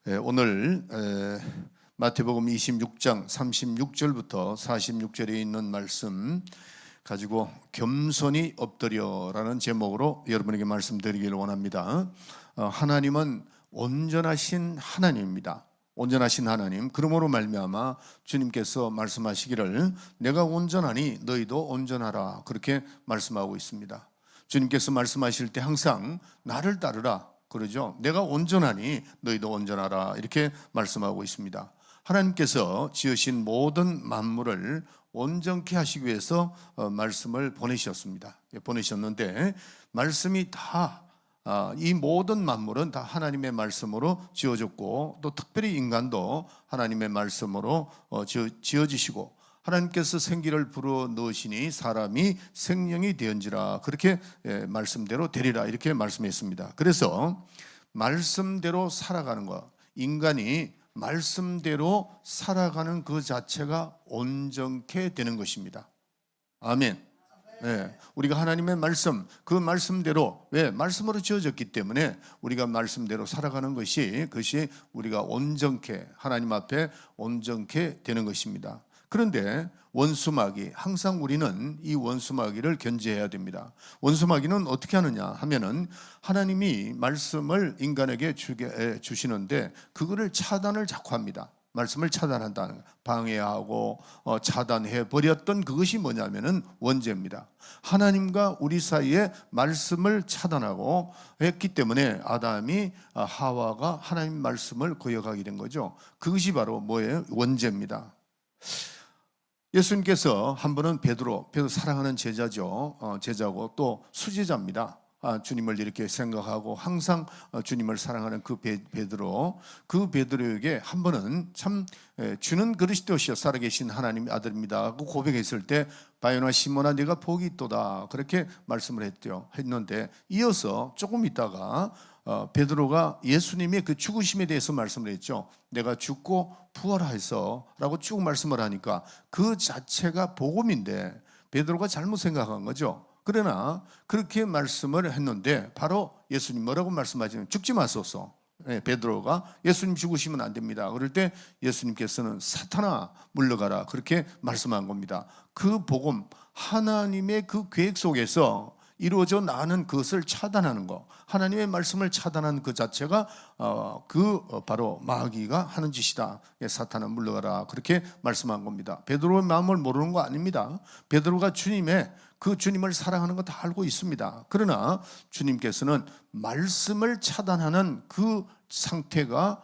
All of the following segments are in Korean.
오늘 마태복음 26장 36절부터 46절에 있는 말씀 가지고 겸손히 엎드려라는 제목으로 여러분에게 말씀드리기를 원합니다. 하나님은 온전하신 하나님입니다. 온전하신 하나님, 그러므로 말미암아 주님께서 말씀하시기를 내가 온전하니 너희도 온전하라, 그렇게 말씀하고 있습니다. 주님께서 말씀하실 때 항상 나를 따르라 그러죠. 내가 온전하니 너희도 온전하라, 이렇게 말씀하고 있습니다. 하나님께서 지으신 모든 만물을 온전케 하시기 위해서 말씀을 보내셨습니다. 보내셨는데 말씀이 다 이 모든 만물은 다 하나님의 말씀으로 지어졌고, 또 특별히 인간도 하나님의 말씀으로 지어지시고, 하나님께서 생기를 불어 넣으시니 사람이 생명이 되은지라, 그렇게 말씀대로 되리라, 이렇게 말씀했습니다. 그래서 말씀대로 살아가는 것, 인간이 말씀대로 살아가는 그 자체가 온전케 되는 것입니다. 아멘. 네, 우리가 하나님의 말씀, 그 말씀대로, 왜? 말씀으로 지어졌기 때문에 우리가 말씀대로 살아가는 것이, 그것이 우리가 온전케, 하나님 앞에 온전케 되는 것입니다. 그런데 원수마귀, 항상 우리는 이 원수마귀를 견제해야 됩니다. 원수마귀는 어떻게 하느냐 하면은, 하나님이 말씀을 인간에게 주시는데 그거를 차단을 자꾸 합니다. 말씀을 차단한다는 거, 방해하고 차단해 버렸던 그것이 뭐냐면은 원죄입니다. 하나님과 우리 사이에 말씀을 차단하고 했기 때문에 아담이, 하와가 하나님 말씀을 거역하게 된 거죠. 그것이 바로 뭐예요? 원죄입니다. 예수님께서 한 번은 베드로 사랑하는 제자죠. 제자고 또 수제자입니다. 주님을 이렇게 생각하고 항상 주님을 사랑하는 그 베드로에게 한 번은 참 주는 그리스도시여 살아계신 하나님의 아들입니다 하고 고백했을 때, 바요나 시몬아 네가 복이 있도다, 그렇게 말씀을 했는데, 이어서 조금 있다가 베드로가 예수님의 그 죽으심에 대해서 말씀을 했죠. 내가 죽고 부활하여서 라고 쭉 말씀을 하니까 그 자체가 복음인데 베드로가 잘못 생각한 거죠. 그러나 그렇게 말씀을 했는데 바로 예수님 뭐라고 말씀하시냐면 죽지 마소서. 베드로가 예수님 죽으시면 안 됩니다. 그럴 때 예수님께서는 사탄아 물러가라, 그렇게 말씀한 겁니다. 그 복음, 하나님의 그 계획 속에서 이루어져 나가는 그것을 차단하는 것, 하나님의 말씀을 차단한 그 자체가 바로 마귀가 하는 짓이다. 사탄아 물러가라, 그렇게 말씀한 겁니다. 베드로의 마음을 모르는 거 아닙니다. 베드로가 주님을 사랑하는 거 다 알고 있습니다. 그러나 주님께서는 말씀을 차단하는 그 상태가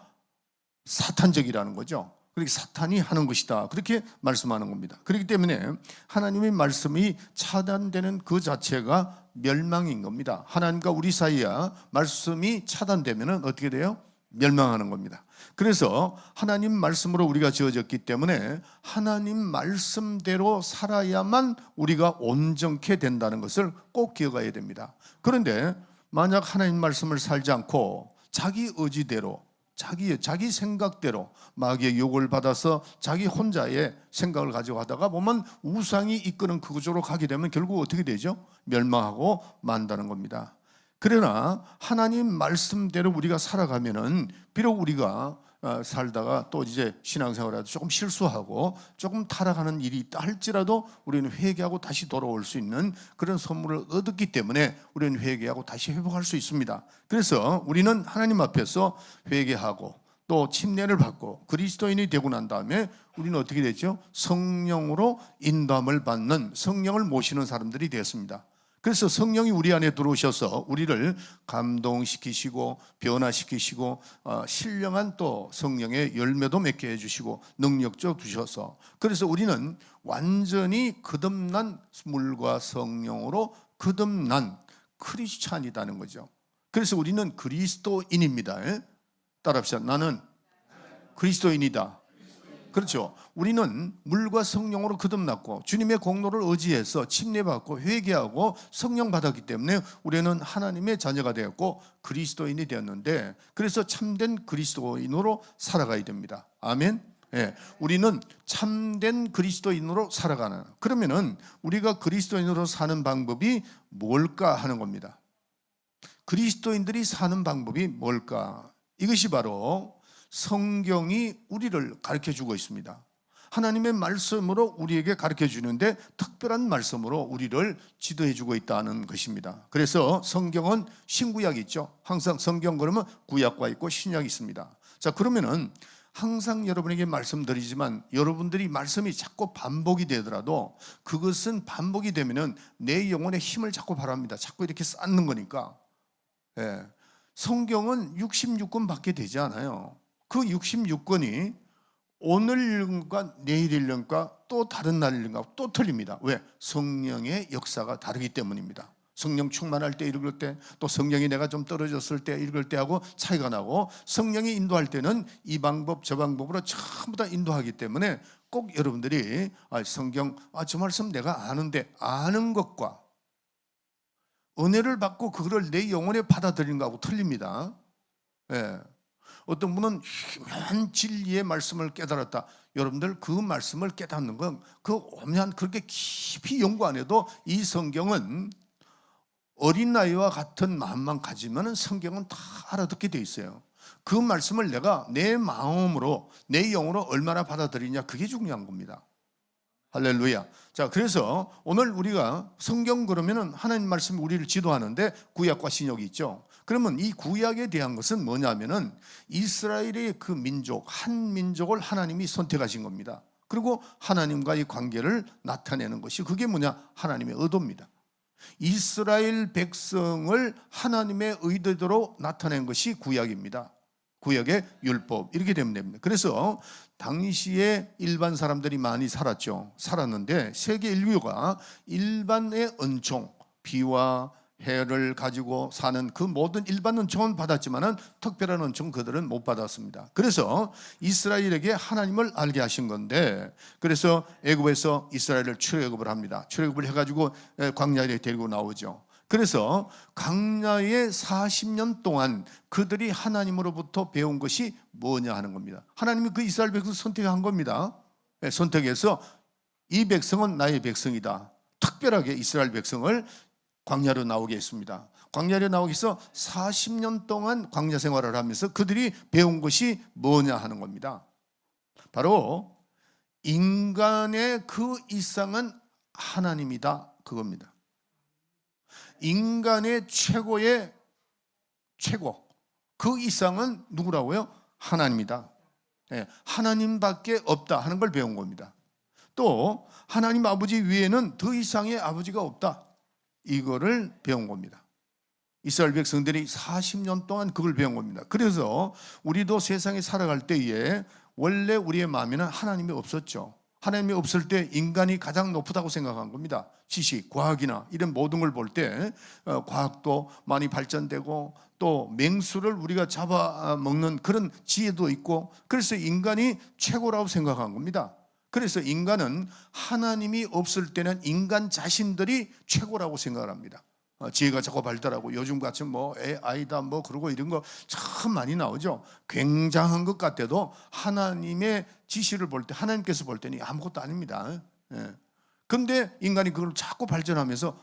사탄적이라는 거죠. 그렇게 사탄이 하는 것이다, 그렇게 말씀하는 겁니다. 그렇기 때문에 하나님의 말씀이 차단되는 그 자체가 멸망인 겁니다. 하나님과 우리 사이에 말씀이 차단되면 어떻게 돼요? 멸망하는 겁니다. 그래서 하나님 말씀으로 우리가 지어졌기 때문에 하나님 말씀대로 살아야만 우리가 온전케 된다는 것을 꼭 기억해야 됩니다. 그런데 만약 하나님 말씀을 살지 않고 자기 의지대로, 자기 생각대로 마귀의 유혹을 받아서 자기 혼자의 생각을 가지고 하다가 보면 우상이 이끄는 그 구조로 가게 되면 결국 어떻게 되죠? 멸망하고 만다는 겁니다. 그러나 하나님 말씀대로 우리가 살아가면은, 비록 우리가 살다가 또 이제 신앙생활에도 조금 실수하고 조금 타락하는 일이 있다 할지라도 우리는 회개하고 다시 돌아올 수 있는 그런 선물을 얻었기 때문에 우리는 회개하고 다시 회복할 수 있습니다. 그래서 우리는 하나님 앞에서 회개하고 또 침례를 받고 그리스도인이 되고 난 다음에 우리는 어떻게 되죠? 성령으로 인도함을 받는, 성령을 모시는 사람들이 되었습니다. 그래서 성령이 우리 안에 들어오셔서 우리를 감동시키시고 변화시키시고 신령한 또 성령의 열매도 맺게 해주시고 능력도 주셔서, 그래서 우리는 완전히 거듭난 물과 성령으로 거듭난 크리스찬이라는 거죠. 그래서 우리는 그리스도인입니다. 따라합시다. 나는 그리스도인이다. 그렇죠. 우리는 물과 성령으로 거듭났고 주님의 공로를 의지해서 침례받고 회개하고 성령 받았기 때문에 우리는 하나님의 자녀가 되었고 그리스도인이 되었는데, 그래서 참된 그리스도인으로 살아가야 됩니다. 아멘. 우리는 참된 그리스도인으로 살아가는, 그러면은 우리가 그리스도인으로 사는 방법이 뭘까 하는 겁니다. 그리스도인들이 사는 방법이 뭘까? 이것이 바로 성경이 우리를 가르쳐 주고 있습니다. 하나님의 말씀으로 우리에게 가르쳐 주는데 특별한 말씀으로 우리를 지도해 주고 있다는 것입니다. 그래서 성경은 신구약이 있죠. 항상 성경 그러면 구약과 있고 신약이 있습니다. 자, 그러면은 항상 여러분에게 말씀드리지만 여러분들이 말씀이 자꾸 반복이 되더라도 그것은 반복이 되면은 내 영혼의 힘을 자꾸 바랍니다. 자꾸 이렇게 쌓는 거니까. 예. 성경은 66권밖에 되지 않아요. 그 66권이 오늘 읽음과 내일 읽음과 또 다른 날 읽음과 또 틀립니다. 왜? 성령의 역사가 다르기 때문입니다. 성령 충만할 때 읽을 때, 또 성령이 내가 좀 떨어졌을 때 읽을 때하고 차이가 나고, 성령이 인도할 때는 이 방법 저 방법으로 전부 다 인도하기 때문에 꼭 여러분들이 성경 저 말씀 내가 아는데 아는 것과 은혜를 받고 그거를 내 영혼에 받아들이는 거하고 틀립니다. 예. 어떤 분은 희미한 진리의 말씀을 깨달았다. 여러분들 그 말씀을 깨닫는 건 그 오면 그렇게 깊이 연구 안 해도 이 성경은 어린아이와 같은 마음만 가지면 성경은 다 알아듣게 돼 있어요. 그 말씀을 내가 내 마음으로 내 영으로 얼마나 받아들이냐, 그게 중요한 겁니다. 할렐루야. 자, 그래서 오늘 우리가 성경 그러면은 하나님 말씀이 우리를 지도하는데 구약과 신약이 있죠. 그러면 이 구약에 대한 것은 뭐냐면은 이스라엘의 그 민족, 한 민족을 하나님이 선택하신 겁니다. 그리고 하나님과의 관계를 나타내는 것이, 그게 뭐냐? 하나님의 의도입니다. 이스라엘 백성을 하나님의 의도대로 나타낸 것이 구약입니다. 구약의 율법, 이렇게 되면 됩니다. 그래서 당시에 일반 사람들이 많이 살았는데 세계 인류가 일반의 은총, 비와 해를 가지고 사는 그 모든 일반 은총은 받았지만은 특별한 은총 그들은 못 받았습니다. 그래서 이스라엘에게 하나님을 알게 하신 건데, 그래서 애굽에서 이스라엘을 출애굽을 합니다. 출애굽을 해가지고 광야에 데리고 나오죠. 그래서 광야에 40년 동안 그들이 하나님으로부터 배운 것이 뭐냐 하는 겁니다. 하나님이 그 이스라엘 백성을 선택한 겁니다. 선택해서 이 백성은 나의 백성이다. 특별하게 이스라엘 백성을 광야로 나오게 했습니다. 광야로 나오기 위해서 40년 동안 광야 생활을 하면서 그들이 배운 것이 뭐냐 하는 겁니다. 바로 인간의 그 이상은 하나님이다, 그겁니다. 인간의 최고의 최고, 그 이상은 누구라고요? 하나님이다. 하나님밖에 없다 하는 걸 배운 겁니다. 또 하나님 아버지 위에는 더 이상의 아버지가 없다, 이거를 배운 겁니다. 이스라엘 백성들이 40년 동안 그걸 배운 겁니다. 그래서 우리도 세상에 살아갈 때에 원래 우리의 마음에는 하나님이 없었죠. 하나님이 없을 때 인간이 가장 높다고 생각한 겁니다. 지식, 과학이나 이런 모든 걸 볼 때 과학도 많이 발전되고 또 맹수를 우리가 잡아먹는 그런 지혜도 있고, 그래서 인간이 최고라고 생각한 겁니다. 그래서 인간은 하나님이 없을 때는 인간 자신들이 최고라고 생각을 합니다. 지혜가 자꾸 발달하고 요즘같이 뭐 AI다 뭐 그러고 이런 거 참 많이 나오죠. 굉장한 것 같아도 하나님의 지시를 볼 때, 하나님께서 볼 때는 아무것도 아닙니다. 근데 인간이 그걸 자꾸 발전하면서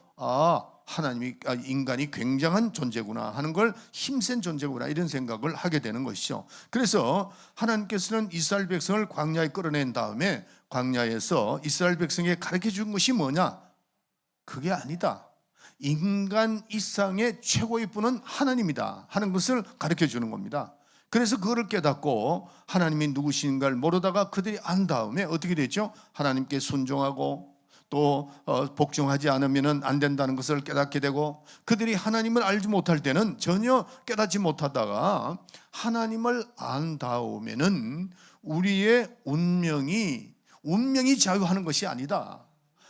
인간이 굉장한 존재구나 하는 걸, 힘센 존재구나 이런 생각을 하게 되는 것이죠. 그래서 하나님께서는 이스라엘 백성을 광야에 끌어낸 다음에 광야에서 이스라엘 백성에게 가르쳐 준 것이 뭐냐? 그게 아니다. 인간 이상의 최고의 분은 하나님이다 하는 것을 가르쳐 주는 겁니다. 그래서 그거를 깨닫고 하나님이 누구신가를 모르다가 그들이 안 다음에 어떻게 됐죠? 하나님께 순종하고 또 복종하지 않으면 안 된다는 것을 깨닫게 되고, 그들이 하나님을 알지 못할 때는 전혀 깨닫지 못하다가 하나님을 안 다음에는 우리의 운명이 자유하는 것이 아니다.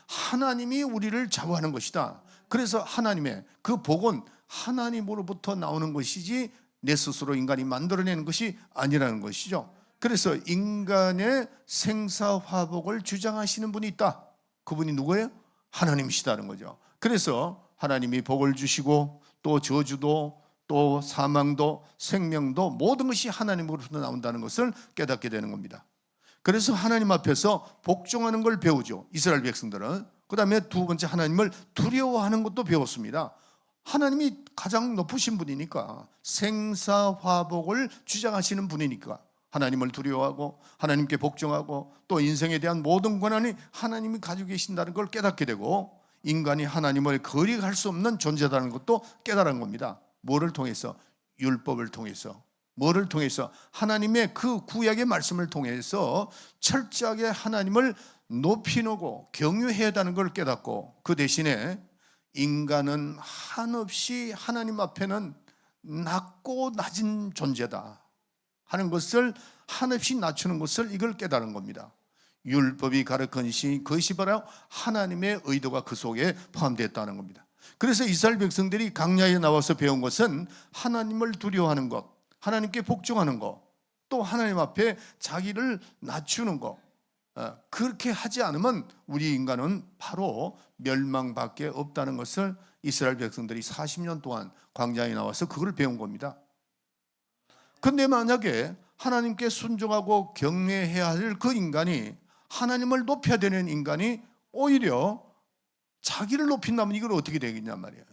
하나님이 우리를 자유하는 것이다. 그래서 하나님의 그 복은 하나님으로부터 나오는 것이지 내 스스로 인간이 만들어내는 것이 아니라는 것이죠. 그래서 인간의 생사화복을 주장하시는 분이 있다. 그분이 누구예요? 하나님이시다는 거죠. 그래서 하나님이 복을 주시고 또 저주도 또 사망도 생명도 모든 것이 하나님으로부터 나온다는 것을 깨닫게 되는 겁니다. 그래서 하나님 앞에서 복종하는 걸 배우죠, 이스라엘 백성들은. 그 다음에 두 번째, 하나님을 두려워하는 것도 배웠습니다. 하나님이 가장 높으신 분이니까, 생사화복을 주장하시는 분이니까 하나님을 두려워하고 하나님께 복종하고 또 인생에 대한 모든 권한이 하나님이 가지고 계신다는 걸 깨닫게 되고 인간이 하나님을 거리할 수 없는 존재라는 것도 깨달은 겁니다. 뭐를 통해서? 율법을 통해서. 뭐를 통해서? 하나님의 그 구약의 말씀을 통해서 철저하게 하나님을 높이고 경유해야 하는 걸 깨닫고 그 대신에 인간은 한없이 하나님 앞에는 낮고 낮은 존재다 하는 것을 한없이 낮추는 것을 이걸 깨달은 겁니다. 율법이 가르친 그것이 바로 하나님의 의도가 그 속에 포함되었다는 겁니다. 그래서 이스라엘 백성들이 광야에 나와서 배운 것은 하나님을 두려워하는 것, 하나님께 복종하는 것, 또 하나님 앞에 자기를 낮추는 것. 그렇게 하지 않으면 우리 인간은 바로 멸망밖에 없다는 것을 이스라엘 백성들이 40년 동안 광야에 나와서 그걸 배운 겁니다. 그런데 만약에 하나님께 순종하고 경외해야 할 그 인간이 하나님을 높여야 되는 인간이 오히려 자기를 높인다면 이걸 어떻게 되겠냐 말이에요.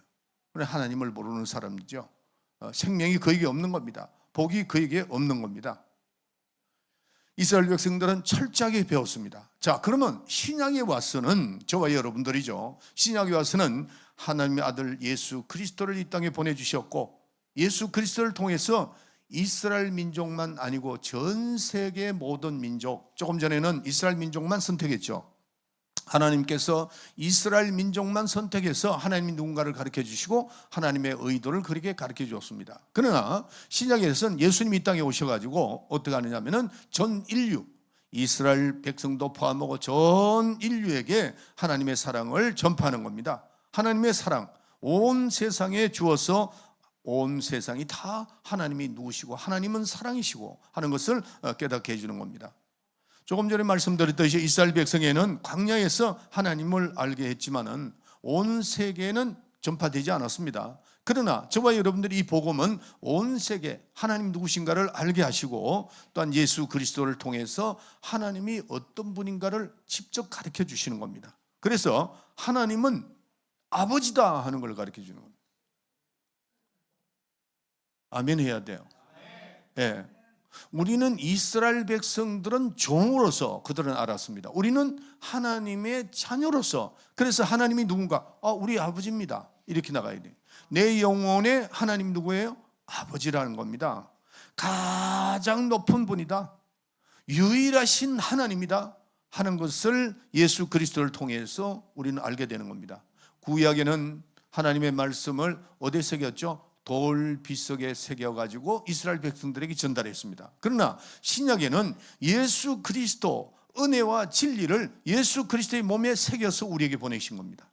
하나님을 모르는 사람이죠. 생명이 그에게 없는 겁니다. 복이 그에게 없는 겁니다. 이스라엘 백성들은 철저하게 배웠습니다. 자, 그러면 신약에 와서는 저와 여러분들이죠. 신약에 와서는 하나님의 아들 예수 그리스도를 이 땅에 보내주셨고 예수 그리스도를 통해서 이스라엘 민족만 아니고 전 세계 모든 민족, 조금 전에는 이스라엘 민족만 선택했죠. 하나님께서 이스라엘 민족만 선택해서 하나님이 누군가를 가르쳐 주시고 하나님의 의도를 그렇게 가르쳐 주었습니다. 그러나 신약에서는 예수님이 이 땅에 오셔가지고 어떻게 하느냐면은 전 인류, 이스라엘 백성도 포함하고 전 인류에게 하나님의 사랑을 전파하는 겁니다. 하나님의 사랑, 온 세상에 주어서 온 세상이 다 하나님이 누구시고 하나님은 사랑이시고 하는 것을 깨닫게 해주는 겁니다. 조금 전에 말씀드렸듯이 이스라엘 백성에는 광야에서 하나님을 알게 했지만은 온 세계에는 전파되지 않았습니다. 그러나 저와 여러분들이 이 복음은 온 세계 하나님 누구신가를 알게 하시고 또한 예수 그리스도를 통해서 하나님이 어떤 분인가를 직접 가르쳐 주시는 겁니다. 그래서 하나님은 아버지다 하는 걸 가르쳐 주는 겁니다. 아멘 해야 돼요. 예. 우리는 이스라엘 백성들은 종으로서 그들은 알았습니다. 우리는 하나님의 자녀로서, 그래서 하나님이 누군가? 우리 아버지입니다. 이렇게 나가야 돼요. 내 영혼의 하나님 누구예요? 아버지라는 겁니다. 가장 높은 분이다, 유일하신 하나님이다 하는 것을 예수 그리스도를 통해서 우리는 알게 되는 겁니다. 구약에는 하나님의 말씀을 어디에 새겼죠? 돌 빗속에 새겨가지고 이스라엘 백성들에게 전달했습니다. 그러나 신약에는 예수 그리스도 은혜와 진리를 예수 그리스도의 몸에 새겨서 우리에게 보내신 겁니다.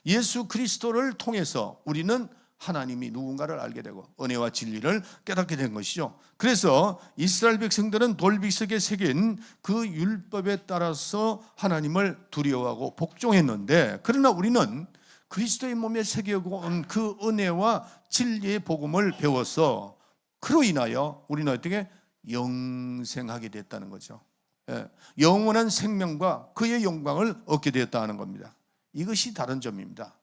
예수 그리스도를 통해서 우리는 하나님이 누군가를 알게 되고 은혜와 진리를 깨닫게 된 것이죠. 그래서 이스라엘 백성들은 돌 빗속에 새긴 그 율법에 따라서 하나님을 두려워하고 복종했는데, 그러나 우리는 그리스도의 몸에 새겨온 그 은혜와 진리의 복음을 배워서 그로 인하여 우리는 어떻게 영생하게 됐다는 거죠. 영원한 생명과 그의 영광을 얻게 되었다는 겁니다. 이것이 다른 점입니다.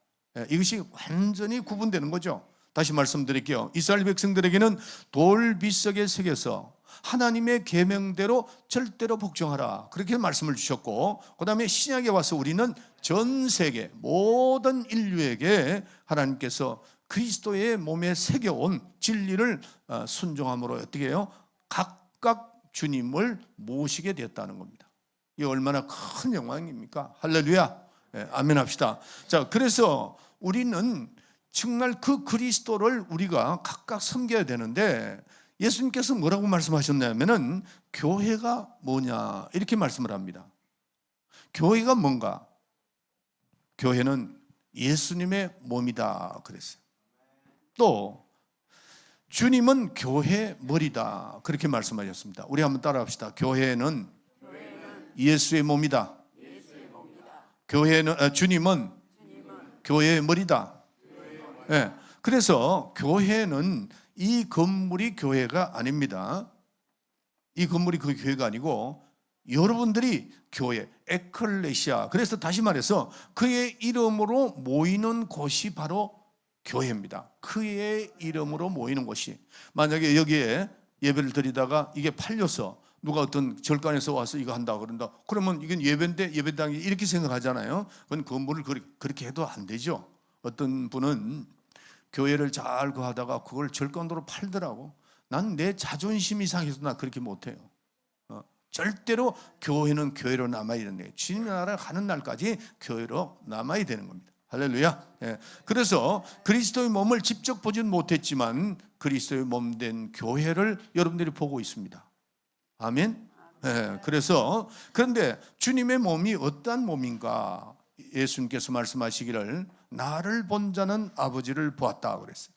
이것이 완전히 구분되는 거죠. 다시 말씀드릴게요. 이스라엘 백성들에게는 돌 빗속에 새겨서 하나님의 계명대로 절대로 복종하라, 그렇게 말씀을 주셨고, 그 다음에 신약에 와서 우리는 전 세계 모든 인류에게 하나님께서 그리스도의 몸에 새겨온 진리를 순종함으로 어떻게 해요? 각각 주님을 모시게 되었다는 겁니다. 이게 얼마나 큰 영광입니까? 할렐루야. 아멘 합시다. 자, 그래서 우리는 정말 그 그리스도를 우리가 각각 섬겨야 되는데, 예수님께서 뭐라고 말씀하셨냐면은 교회가 뭐냐 이렇게 말씀을 합니다. 교회가 뭔가? 교회는 예수님의 몸이다 그랬어요. 또 주님은 교회 머리다 그렇게 말씀하셨습니다. 우리 한번 따라합시다. 교회는 예수의 몸이다. 교회는 주님은 교회의 머리다. 네. 그래서 교회는 이 건물이 교회가 아닙니다. 이 건물이 그 교회가 아니고 여러분들이 교회, 에클레시아. 그래서 다시 말해서 그의 이름으로 모이는 곳이 바로 교회입니다. 그의 이름으로 모이는 곳이. 만약에 여기에 예배를 드리다가 이게 팔려서 누가 어떤 절간에서 와서 이거 한다 그런다. 그러면 이건 예배인데 예배당이 이렇게 생각하잖아요. 그건 건물을 그렇게 해도 안 되죠. 어떤 분은 교회를 잘 구하다가 그걸 절간으로 팔더라고. 난 내 자존심이 상해서 나 그렇게 못해요. 절대로 교회는 교회로 남아야 되는 거예요. 주님의 나라에 가는 날까지 교회로 남아야 되는 겁니다. 할렐루야. 예. 그래서 그리스도의 몸을 직접 보지는 못했지만 그리스도의 몸 된 교회를 여러분들이 보고 있습니다. 아멘. 예. 그래서 그런데 주님의 몸이 어떠한 몸인가? 예수님께서 말씀하시기를 나를 본 자는 아버지를 보았다 그랬어요.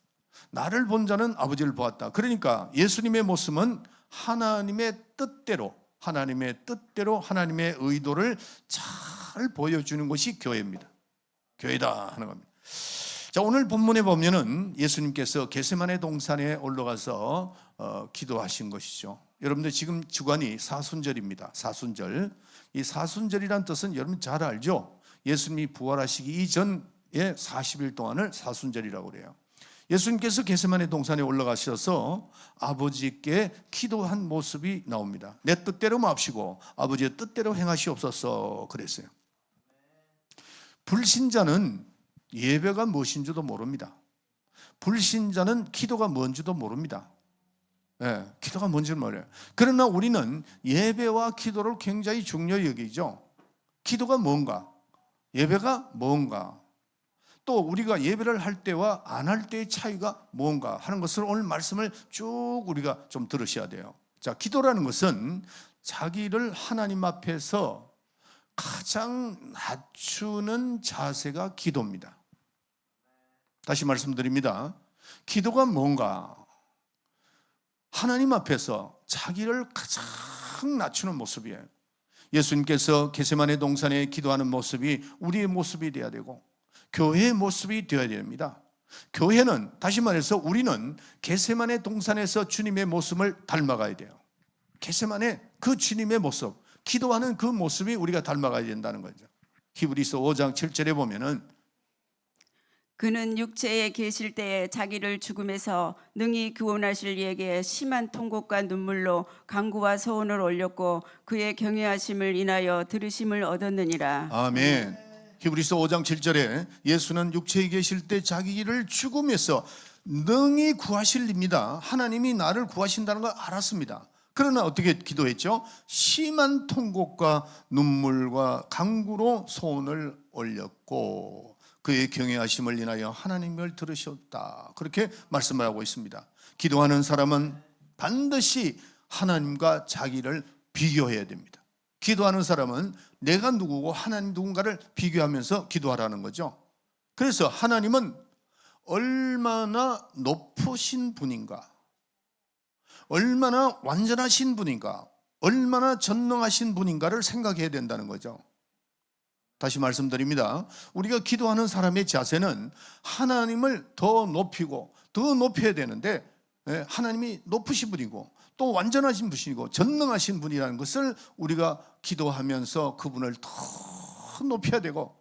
나를 본 자는 아버지를 보았다. 그러니까 예수님의 모습은 하나님의 뜻대로 하나님의 의도를 잘 보여주는 것이 교회입니다. 교회다 하는 겁니다. 자, 오늘 본문에 보면은 예수님께서 겟세마네 동산에 올라가서 기도하신 것이죠. 여러분들 지금 주간이 사순절입니다. 사순절. 이 사순절이란 뜻은 여러분 잘 알죠? 예수님이 부활하시기 이전에 40일 동안을 사순절이라고 그래요. 예수님께서 겟세마네 동산에 올라가셔서 아버지께 기도한 모습이 나옵니다. 내 뜻대로 마옵시고 아버지의 뜻대로 행하시옵소서 그랬어요. 불신자는 예배가 무엇인지도 모릅니다. 불신자는 기도가 뭔지도 모릅니다. 네, 기도가 뭔지를 몰라요. 그러나 우리는 예배와 기도를 굉장히 중요히 여기죠. 기도가 뭔가, 예배가 뭔가, 또 우리가 예배를 할 때와 안 할 때의 차이가 뭔가 하는 것을 오늘 말씀을 쭉 우리가 좀 들으셔야 돼요. 자, 기도라는 것은 자기를 하나님 앞에서 가장 낮추는 자세가 기도입니다. 다시 말씀드립니다. 기도가 뭔가? 하나님 앞에서 자기를 가장 낮추는 모습이에요. 예수님께서 겟세마네 동산에 기도하는 모습이 우리의 모습이 되어야 되고 교회의 모습이 되어야 됩니다. 교회는, 다시 말해서 우리는 겟세마네 동산에서 주님의 모습을 닮아가야 돼요. 겟세마네 그 주님의 모습, 기도하는 그 모습이 우리가 닮아가야 된다는 거죠. 히브리서 5장 7절에 보면은 그는 육체에 계실 때에 자기를 죽음에서 능히 구원하실 이에게 심한 통곡과 눈물로 간구와 소원을 올렸고 그의 경외하심을 인하여 들으심을 얻었느니라. 아멘. 히브리서 5장 7절에 예수는 육체에 계실 때 자기를 죽음에서 능히 구하실입니다. 하나님이 나를 구하신다는 걸 알았습니다. 그러나 어떻게 기도했죠? 심한 통곡과 눈물과 간구로 소원을 올렸고 그의 경외하심을 인하여 하나님을 들으셨다. 그렇게 말씀을 하고 있습니다. 기도하는 사람은 반드시 하나님과 자기를 비교해야 됩니다. 기도하는 사람은 내가 누구고 하나님 누군가를 비교하면서 기도하라는 거죠. 그래서 하나님은 얼마나 높으신 분인가, 얼마나 완전하신 분인가, 얼마나 전능하신 분인가를 생각해야 된다는 거죠. 다시 말씀드립니다. 우리가 기도하는 사람의 자세는 하나님을 더 높이고 더 높여야 되는데 하나님이 높으신 분이고 또 완전하신 분이고 전능하신 분이라는 것을 우리가 기도하면서 그분을 더 높여야 되고,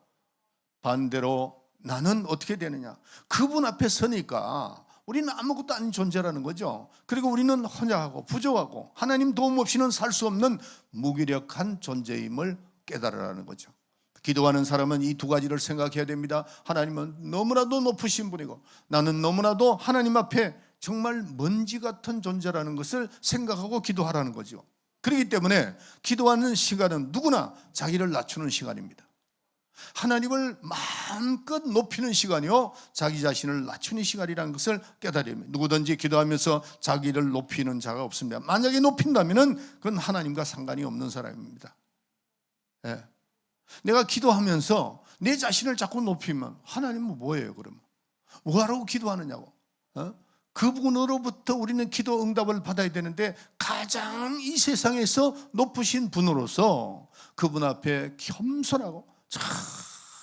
반대로 나는 어떻게 되느냐, 그분 앞에 서니까 우리는 아무것도 아닌 존재라는 거죠. 그리고 우리는 허약하고 부족하고 하나님 도움 없이는 살 수 없는 무기력한 존재임을 깨달으라는 거죠. 기도하는 사람은 이 두 가지를 생각해야 됩니다. 하나님은 너무나도 높으신 분이고 나는 너무나도 하나님 앞에 정말 먼지 같은 존재라는 것을 생각하고 기도하라는 거죠. 그렇기 때문에 기도하는 시간은 누구나 자기를 낮추는 시간입니다. 하나님을 마음껏 높이는 시간이요, 자기 자신을 낮추는 시간이라는 것을 깨달아야 합니다. 누구든지 기도하면서 자기를 높이는 자가 없습니다. 만약에 높인다면 그건 하나님과 상관이 없는 사람입니다. 네. 내가 기도하면서 내 자신을 자꾸 높이면 하나님은 뭐예요? 그러면 뭐하라고 기도하느냐고. 그분으로부터 우리는 기도 응답을 받아야 되는데 가장 이 세상에서 높으신 분으로서 그분 앞에 겸손하고,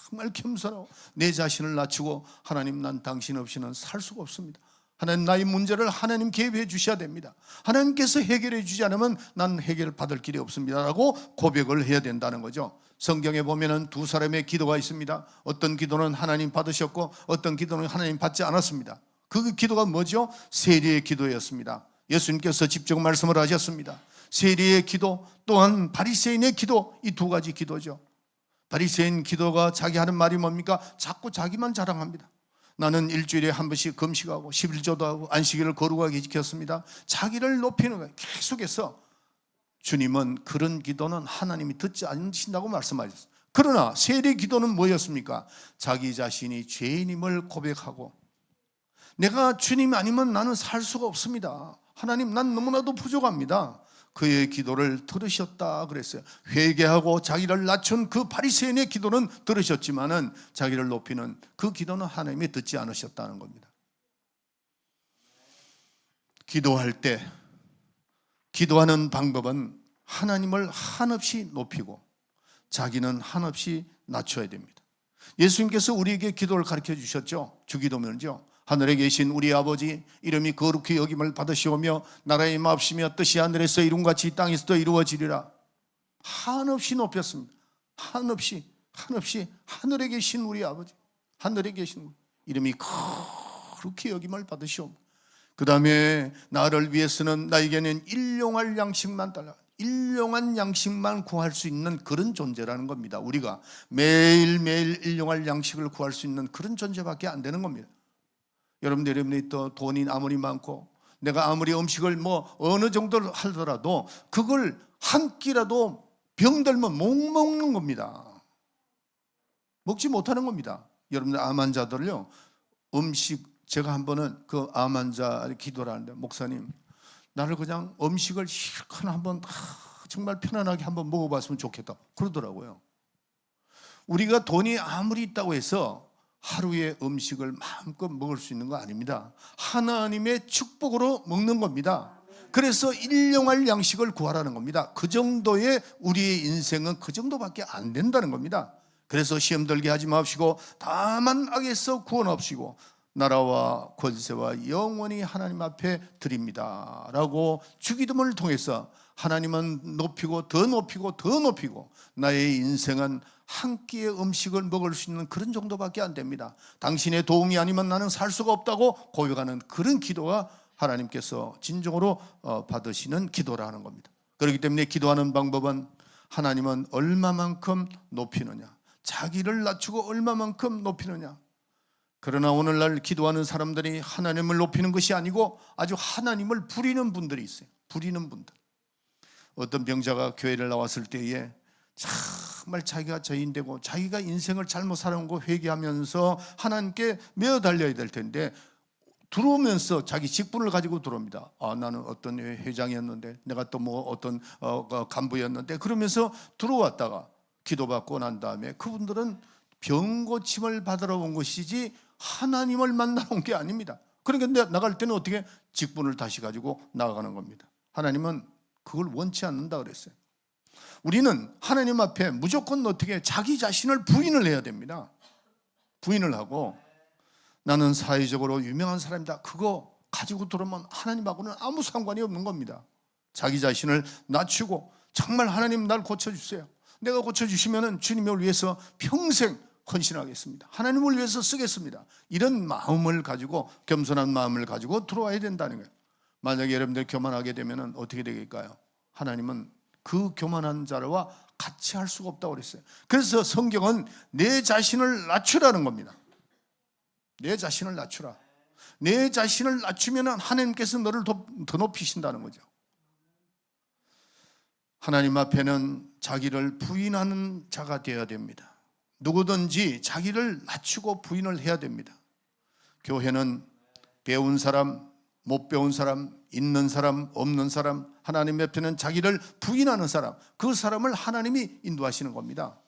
정말 겸손하고 내 자신을 낮추고, 하나님 난 당신 없이는 살 수가 없습니다. 하나님 나의 문제를 하나님 개입해 주셔야 됩니다. 하나님께서 해결해 주지 않으면 난 해결을 받을 길이 없습니다 라고 고백을 해야 된다는 거죠. 성경에 보면은 두 사람의 기도가 있습니다. 어떤 기도는 하나님 받으셨고 어떤 기도는 하나님 받지 않았습니다. 그 기도가 뭐죠? 세리의 기도였습니다. 예수님께서 직접 말씀을 하셨습니다. 세리의 기도 또한 바리새인의 기도, 이 두 가지 기도죠. 바리새인 기도가 자기 하는 말이 뭡니까? 자꾸 자기만 자랑합니다. 나는 일주일에 한 번씩 금식하고 11조도 하고 안식일을 거룩하게 지켰습니다. 자기를 높이는 거예요. 계속해서 주님은 그런 기도는 하나님이 듣지 않으신다고 말씀하셨어요. 그러나 세리 기도는 뭐였습니까? 자기 자신이 죄인임을 고백하고 내가 주님 아니면 나는 살 수가 없습니다. 하나님, 난 너무나도 부족합니다. 그의 기도를 들으셨다 그랬어요. 회개하고 자기를 낮춘 그 바리새인의 기도는 들으셨지만은 자기를 높이는 그 기도는 하나님이 듣지 않으셨다는 겁니다. 기도할 때 기도하는 방법은 하나님을 한없이 높이고 자기는 한없이 낮춰야 됩니다. 예수님께서 우리에게 기도를 가르쳐 주셨죠. 주기도문이죠. 하늘에 계신 우리 아버지, 이름이 거룩히 여김을 받으시오며 나라의 마옵시며 뜻이 하늘에서 이룬같이 이 땅에서도 이루어지리라. 한없이 높였습니다. 한없이 하늘에 계신 우리 아버지, 하늘에 계신 이름이 거룩히 여김을 받으시오며 그 다음에 나를 위해서는 나에게는 일용할 양식만 달라. 일용한 양식만 구할 수 있는 그런 존재라는 겁니다. 우리가 매일매일 일용할 양식을 구할 수 있는 그런 존재밖에 안 되는 겁니다. 여러분들이 또 돈이 아무리 많고 내가 아무리 음식을 어느 정도 하더라도 그걸 한 끼라도 병들면 못 먹는 겁니다. 먹지 못하는 겁니다. 여러분들 암 환자들요, 음식, 제가 한 번은 그 암 환자 기도를 하는데, 목사님 나를 그냥 음식을 실컷 한번 정말 편안하게 한번 먹어봤으면 좋겠다 그러더라고요. 우리가 돈이 아무리 있다고 해서 하루에 음식을 마음껏 먹을 수 있는 거 아닙니다. 하나님의 축복으로 먹는 겁니다. 그래서 일용할 양식을 구하라는 겁니다. 그 정도의 우리의 인생은 그 정도밖에 안 된다는 겁니다. 그래서 시험 들게 하지 마시고 다만 악에서 구원하시고 나라와 권세와 영원히 하나님 앞에 드립니다 라고 주기도문을 통해서 하나님은 높이고 더 높이고 더 높이고 나의 인생은 한 끼의 음식을 먹을 수 있는 그런 정도밖에 안 됩니다. 당신의 도움이 아니면 나는 살 수가 없다고 고백하는 그런 기도가 하나님께서 진정으로 받으시는 기도라는 겁니다. 그렇기 때문에 기도하는 방법은 하나님은 얼마만큼 높이느냐, 자기를 낮추고 얼마만큼 높이느냐. 그러나 오늘날 기도하는 사람들이 하나님을 높이는 것이 아니고 아주 하나님을 부리는 분들이 있어요. 부리는 분들. 어떤 병자가 교회를 나왔을 때에 정말 자기가 죄인되고 자기가 인생을 잘못 살아온 거 회개하면서 하나님께 매어 달려야 될 텐데 들어오면서 자기 직분을 가지고 들어옵니다. 나는 어떤 회장이었는데 내가 또 어떤 간부였는데 그러면서 들어왔다가 기도받고 난 다음에 그분들은 병 고침을 받으러 온 것이지 하나님을 만나러 온 게 아닙니다. 그러니까 나갈 때는 어떻게 직분을 다시 가지고 나가는 겁니다. 하나님은 그걸 원치 않는다 그랬어요. 우리는 하나님 앞에 무조건 어떻게 자기 자신을 부인을 해야 됩니다. 부인을 하고 나는 사회적으로 유명한 사람이다, 그거 가지고 들어오면 하나님하고는 아무 상관이 없는 겁니다. 자기 자신을 낮추고 정말 하나님 날 고쳐주세요. 내가 고쳐주시면 주님을 위해서 평생 헌신하겠습니다. 하나님을 위해서 쓰겠습니다. 이런 마음을 가지고, 겸손한 마음을 가지고 들어와야 된다는 거예요. 만약에 여러분들 교만하게 되면 어떻게 되겠까요? 하나님은 그 교만한 자와 같이 할 수가 없다고 그랬어요. 그래서 성경은 내 자신을 낮추라는 겁니다. 내 자신을 낮추라. 내 자신을 낮추면 하나님께서 너를 더 높이신다는 거죠. 하나님 앞에는 자기를 부인하는 자가 되어야 됩니다. 누구든지 자기를 낮추고 부인을 해야 됩니다. 교회는 배운 사람, 못 배운 사람, 있는 사람, 없는 사람, 하나님 옆에는 자기를 부인하는 사람, 그 사람을 하나님이 인도하시는 겁니다.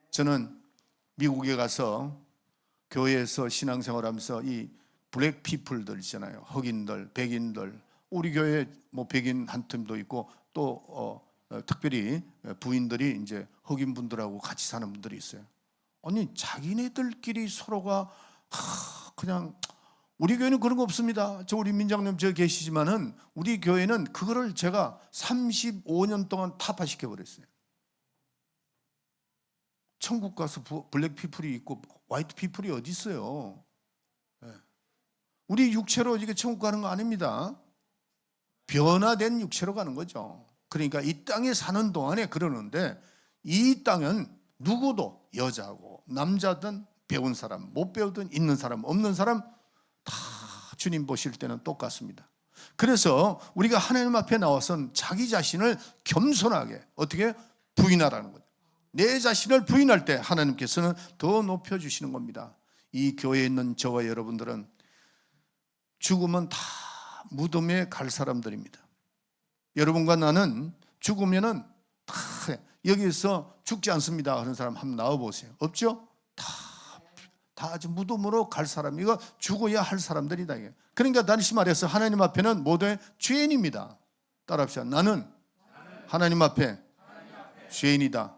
저는 미국에 가서 교회에서 신앙생활하면서 이 블랙 피플들 있잖아요. 흑인들, 백인들, 우리 교회 백인 한 팀도 있고 또 특별히 부인들이 이제 흑인 분들하고 같이 사는 분들이 있어요. 아니 자기네들끼리 서로가 그냥, 우리 교회는 그런 거 없습니다. 우리 민장님 저 계시지만은 우리 교회는 그거를 제가 35년 동안 타파시켜 버렸어요. 천국 가서 블랙 피플이 있고 화이트 피플이 어디 있어요? 우리 육체로 이게 천국 가는 거 아닙니다. 변화된 육체로 가는 거죠. 그러니까 이 땅에 사는 동안에 그러는데 이 땅은 누구도 여자고 남자든 배운 사람, 못 배우든 있는 사람, 없는 사람 다 주님 보실 때는 똑같습니다. 그래서 우리가 하나님 앞에 나와서는 자기 자신을 겸손하게 어떻게 부인하라는 거죠. 내 자신을 부인할 때 하나님께서는 더 높여주시는 겁니다. 이 교회에 있는 저와 여러분들은 죽으면 다 무덤에 갈 사람들입니다. 여러분과 나는 죽으면은 다 여기서 죽지 않습니다 하는 사람 한번 나와보세요. 없죠? 다 아주 무덤으로 갈 사람, 이거 죽어야 할 사람들이다. 그러니까 다시 말해서 하나님 앞에는 모두의 죄인입니다. 따라합시다. 나는 하나님 앞에 죄인이다.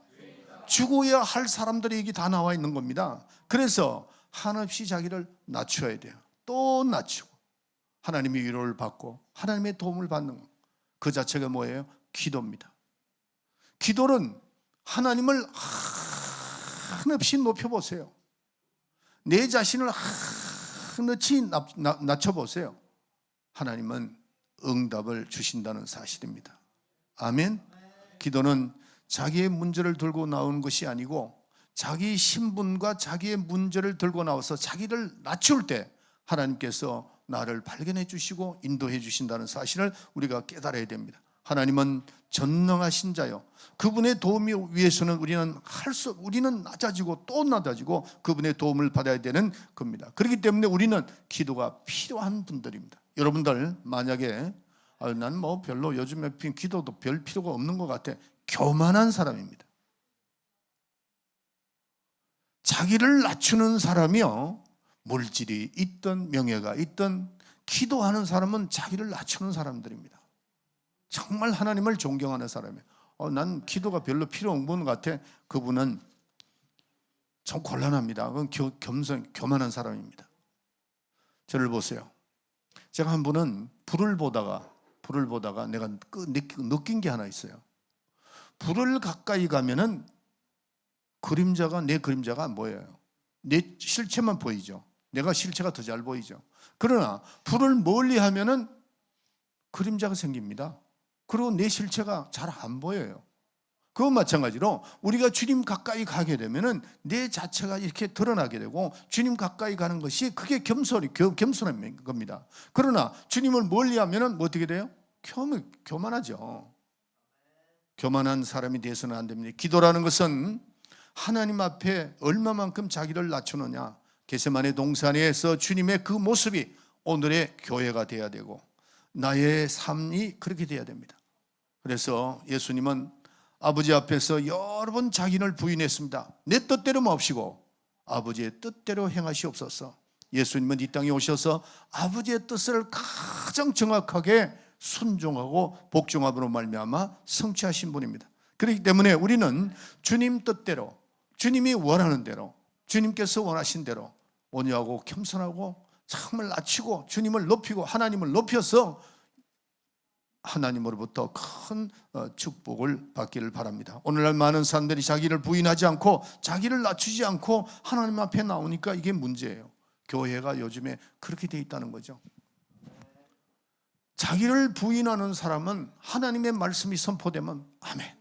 죽어야 할 사람들이 여기 다 나와 있는 겁니다. 그래서 한없이 자기를 낮춰야 돼요. 또 낮추고 하나님의 위로를 받고 하나님의 도움을 받는 것. 그 자체가 뭐예요? 기도입니다. 기도는 하나님을 한없이 높여보세요. 내 자신을 한없이 낮춰보세요. 하나님은 응답을 주신다는 사실입니다. 아멘. 기도는 자기의 문제를 들고 나오는 것이 아니고 자기 신분과 자기의 문제를 들고 나와서 자기를 낮출 때 하나님께서 나를 발견해 주시고 인도해 주신다는 사실을 우리가 깨달아야 됩니다. 하나님은 전능하신 자요. 그분의 도움이 위해서는 우리는 낮아지고 또 낮아지고 그분의 도움을 받아야 되는 겁니다. 그렇기 때문에 우리는 기도가 필요한 분들입니다. 여러분들 만약에 난 뭐 별로 요즘에 기도도 별 필요가 없는 것 같아. 교만한 사람입니다. 자기를 낮추는 사람이요. 물질이 있든 명예가 있든 기도하는 사람은 자기를 낮추는 사람들입니다. 정말 하나님을 존경하는 사람이에요. 난 기도가 별로 필요 없는 것 같아. 그분은 참 곤란합니다. 그건 교만한 사람입니다. 저를 보세요. 제가 한 번은 불을 보다가 내가 느낀 게 하나 있어요. 불을 가까이 가면은 내 그림자가 안 보여요. 내 실체만 보이죠. 내가 실체가 더 잘 보이죠. 그러나 불을 멀리 하면은 그림자가 생깁니다. 그리고 내 실체가 잘 안 보여요. 그건 마찬가지로 우리가 주님 가까이 가게 되면은 내 자체가 이렇게 드러나게 되고 주님 가까이 가는 것이 그게 겸손한 겁니다. 그러나 주님을 멀리 하면은 뭐 어떻게 돼요? 교만하죠. 교만한 사람이 돼서는 안 됩니다. 기도라는 것은 하나님 앞에 얼마만큼 자기를 낮추느냐. 겟세마네 동산에서 주님의 그 모습이 오늘의 교회가 돼야 되고 나의 삶이 그렇게 돼야 됩니다. 그래서 예수님은 아버지 앞에서 여러 번 자기를 부인했습니다. 내 뜻대로 마옵시고 아버지의 뜻대로 행하시옵소서. 예수님은 이 땅에 오셔서 아버지의 뜻을 가장 정확하게 순종하고 복종함으로 말미암아 성취하신 분입니다. 그렇기 때문에 우리는 주님 뜻대로, 주님이 원하는 대로, 주님께서 원하신 대로 온유하고 겸손하고 정말 낮추고 주님을 높이고 하나님을 높여서 하나님으로부터 큰 축복을 받기를 바랍니다. 오늘날 많은 사람들이 자기를 부인하지 않고 자기를 낮추지 않고 하나님 앞에 나오니까 이게 문제예요. 교회가 요즘에 그렇게 돼 있다는 거죠. 자기를 부인하는 사람은 하나님의 말씀이 선포되면 아멘,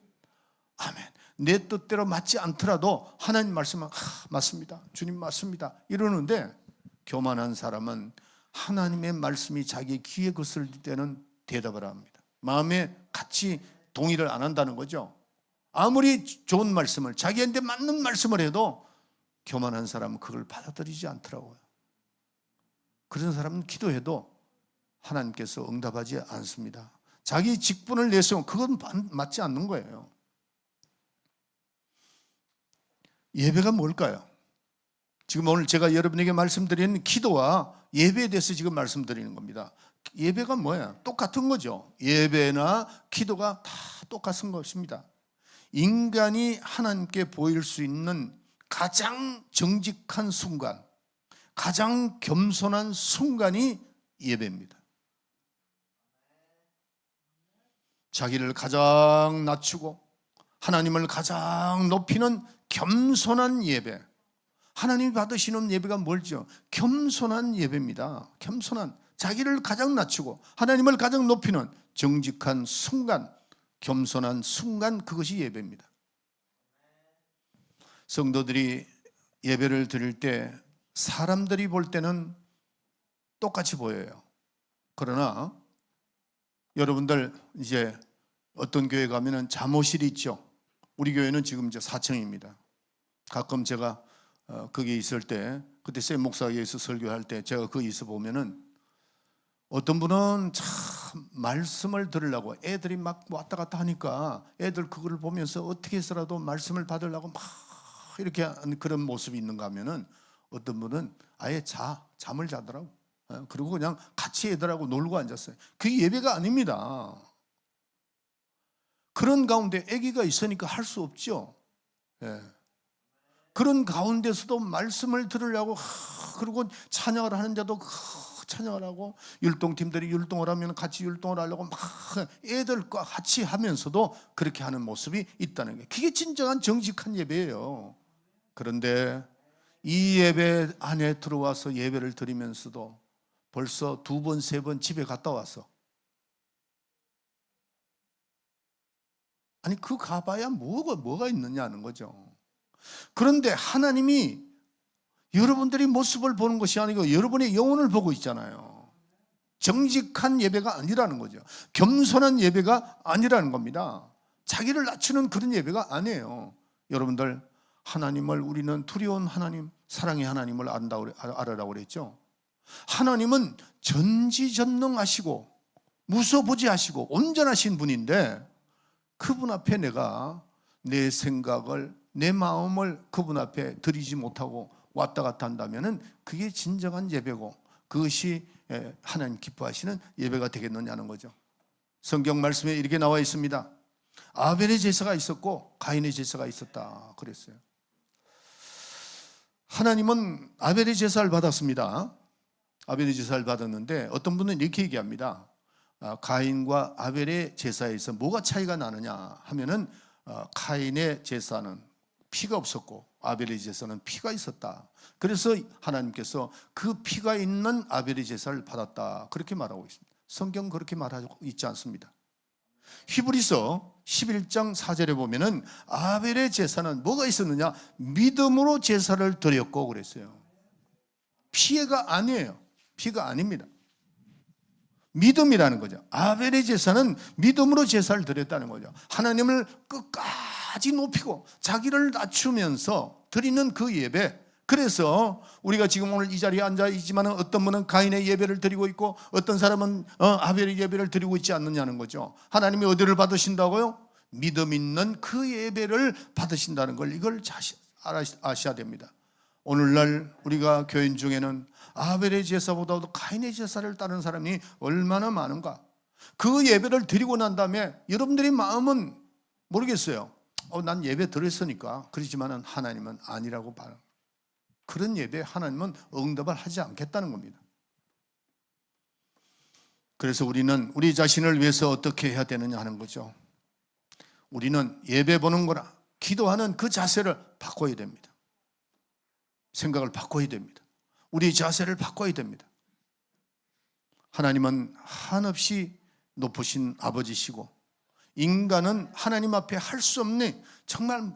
아멘. 내 뜻대로 맞지 않더라도 하나님 말씀은 맞습니다. 주님 맞습니다. 이러는데 교만한 사람은 하나님의 말씀이 자기 귀에 거슬릴 때는 대답을 합니다. 마음에 같이 동의를 안 한다는 거죠. 아무리 좋은 말씀을 자기한테 맞는 말씀을 해도 교만한 사람은 그걸 받아들이지 않더라고요. 그런 사람은 기도해도 하나님께서 응답하지 않습니다. 자기 직분을 내세우면 그건 맞지 않는 거예요. 예배가 뭘까요? 지금 오늘 제가 여러분에게 말씀드리는 기도와 예배에 대해서 지금 말씀드리는 겁니다. 예배가 뭐야? 똑같은 거죠. 예배나 기도가 다 똑같은 것입니다. 인간이 하나님께 보일 수 있는 가장 정직한 순간, 가장 겸손한 순간이 예배입니다. 자기를 가장 낮추고 하나님을 가장 높이는 겸손한 예배. 하나님이 받으시는 예배가 뭘죠? 겸손한 예배입니다. 겸손한, 자기를 가장 낮추고 하나님을 가장 높이는 정직한 순간, 겸손한 순간, 그것이 예배입니다. 성도들이 예배를 드릴 때 사람들이 볼 때는 똑같이 보여요. 그러나 여러분들 이제 어떤 교회 가면은 잠옷실이 있죠. 우리 교회는 지금 이제 4층입니다. 가끔 제가 거기 있을 때, 그때 샘 목사에서 설교할 때 제가 거기 있어 보면은 어떤 분은 참 말씀을 들으려고 애들이 막 왔다 갔다 하니까 애들 그거를 보면서 어떻게 해서라도 말씀을 받으려고 막 이렇게 하는 그런 모습이 있는가 하면은 어떤 분은 아예 잠을 자더라고. 그리고 그냥 같이 애들하고 놀고 앉았어요. 그게 예배가 아닙니다. 그런 가운데 아기가 있으니까 할 수 없죠. 예. 그런 가운데서도 말씀을 들으려고 그리고 찬양을 하는 자도 찬양을 하고 율동팀들이 율동을 하면 같이 율동을 하려고 막 애들과 같이 하면서도 그렇게 하는 모습이 있다는 게, 그게 진정한 정직한 예배예요. 그런데 이 예배 안에 들어와서 예배를 드리면서도 벌써 2번, 3번 집에 갔다 와서, 아니 그 가봐야 뭐가 있느냐는 거죠. 그런데 하나님이 여러분들이 모습을 보는 것이 아니고 여러분의 영혼을 보고 있잖아요. 정직한 예배가 아니라는 거죠. 겸손한 예배가 아니라는 겁니다. 자기를 낮추는 그런 예배가 아니에요. 여러분들, 하나님을 우리는 두려운 하나님, 사랑의 하나님을 알아라고 그랬죠. 하나님은 전지전능하시고 무소부지하시고 온전하신 분인데, 그분 앞에 내가 내 생각을, 내 마음을 그분 앞에 드리지 못하고 왔다 갔다 한다면 그게 진정한 예배고, 그것이 하나님 기뻐하시는 예배가 되겠느냐는 거죠. 성경 말씀에 이렇게 나와 있습니다. 아벨의 제사가 있었고 가인의 제사가 있었다 그랬어요. 하나님은 아벨의 제사를 받았습니다. 아벨의 제사를 받았는데 어떤 분은 이렇게 얘기합니다. 가인과 아벨의 제사에서 뭐가 차이가 나느냐 하면은 가인의 제사는 피가 없었고 아벨의 제사는 피가 있었다. 그래서 하나님께서 그 피가 있는 아벨의 제사를 받았다, 그렇게 말하고 있습니다. 성경 그렇게 말하고 있지 않습니다. 히브리서 11장 4절에 보면은 아벨의 제사는 뭐가 있었느냐, 믿음으로 제사를 드렸고 그랬어요. 피해가 아니에요. 피가 아닙니다. 믿음이라는 거죠. 아벨의 제사는 믿음으로 제사를 드렸다는 거죠. 하나님을 끝까지 높이고 자기를 낮추면서 드리는 그 예배. 그래서 우리가 지금 오늘 이 자리에 앉아 있지만 어떤 분은 가인의 예배를 드리고 있고 어떤 사람은 아벨의 예배를 드리고 있지 않느냐는 거죠. 하나님이 어디를 받으신다고요? 믿음 있는 그 예배를 받으신다는 걸, 이걸 아셔야 됩니다. 오늘날 우리가 교인 중에는 아벨의 제사보다도 가인의 제사를 따르는 사람이 얼마나 많은가. 그 예배를 드리고 난 다음에 여러분들의 마음은 모르겠어요. 난 예배 드렸으니까. 그렇지만 하나님은 아니라고 봐요. 그런 예배에 하나님은 응답을 하지 않겠다는 겁니다. 그래서 우리는 우리 자신을 위해서 어떻게 해야 되느냐 하는 거죠. 우리는 예배 보는 거나 기도하는 그 자세를 바꿔야 됩니다. 생각을 바꿔야 됩니다. 우리 자세를 바꿔야 됩니다. 하나님은 한없이 높으신 아버지시고 인간은 하나님 앞에 할 수 없는, 정말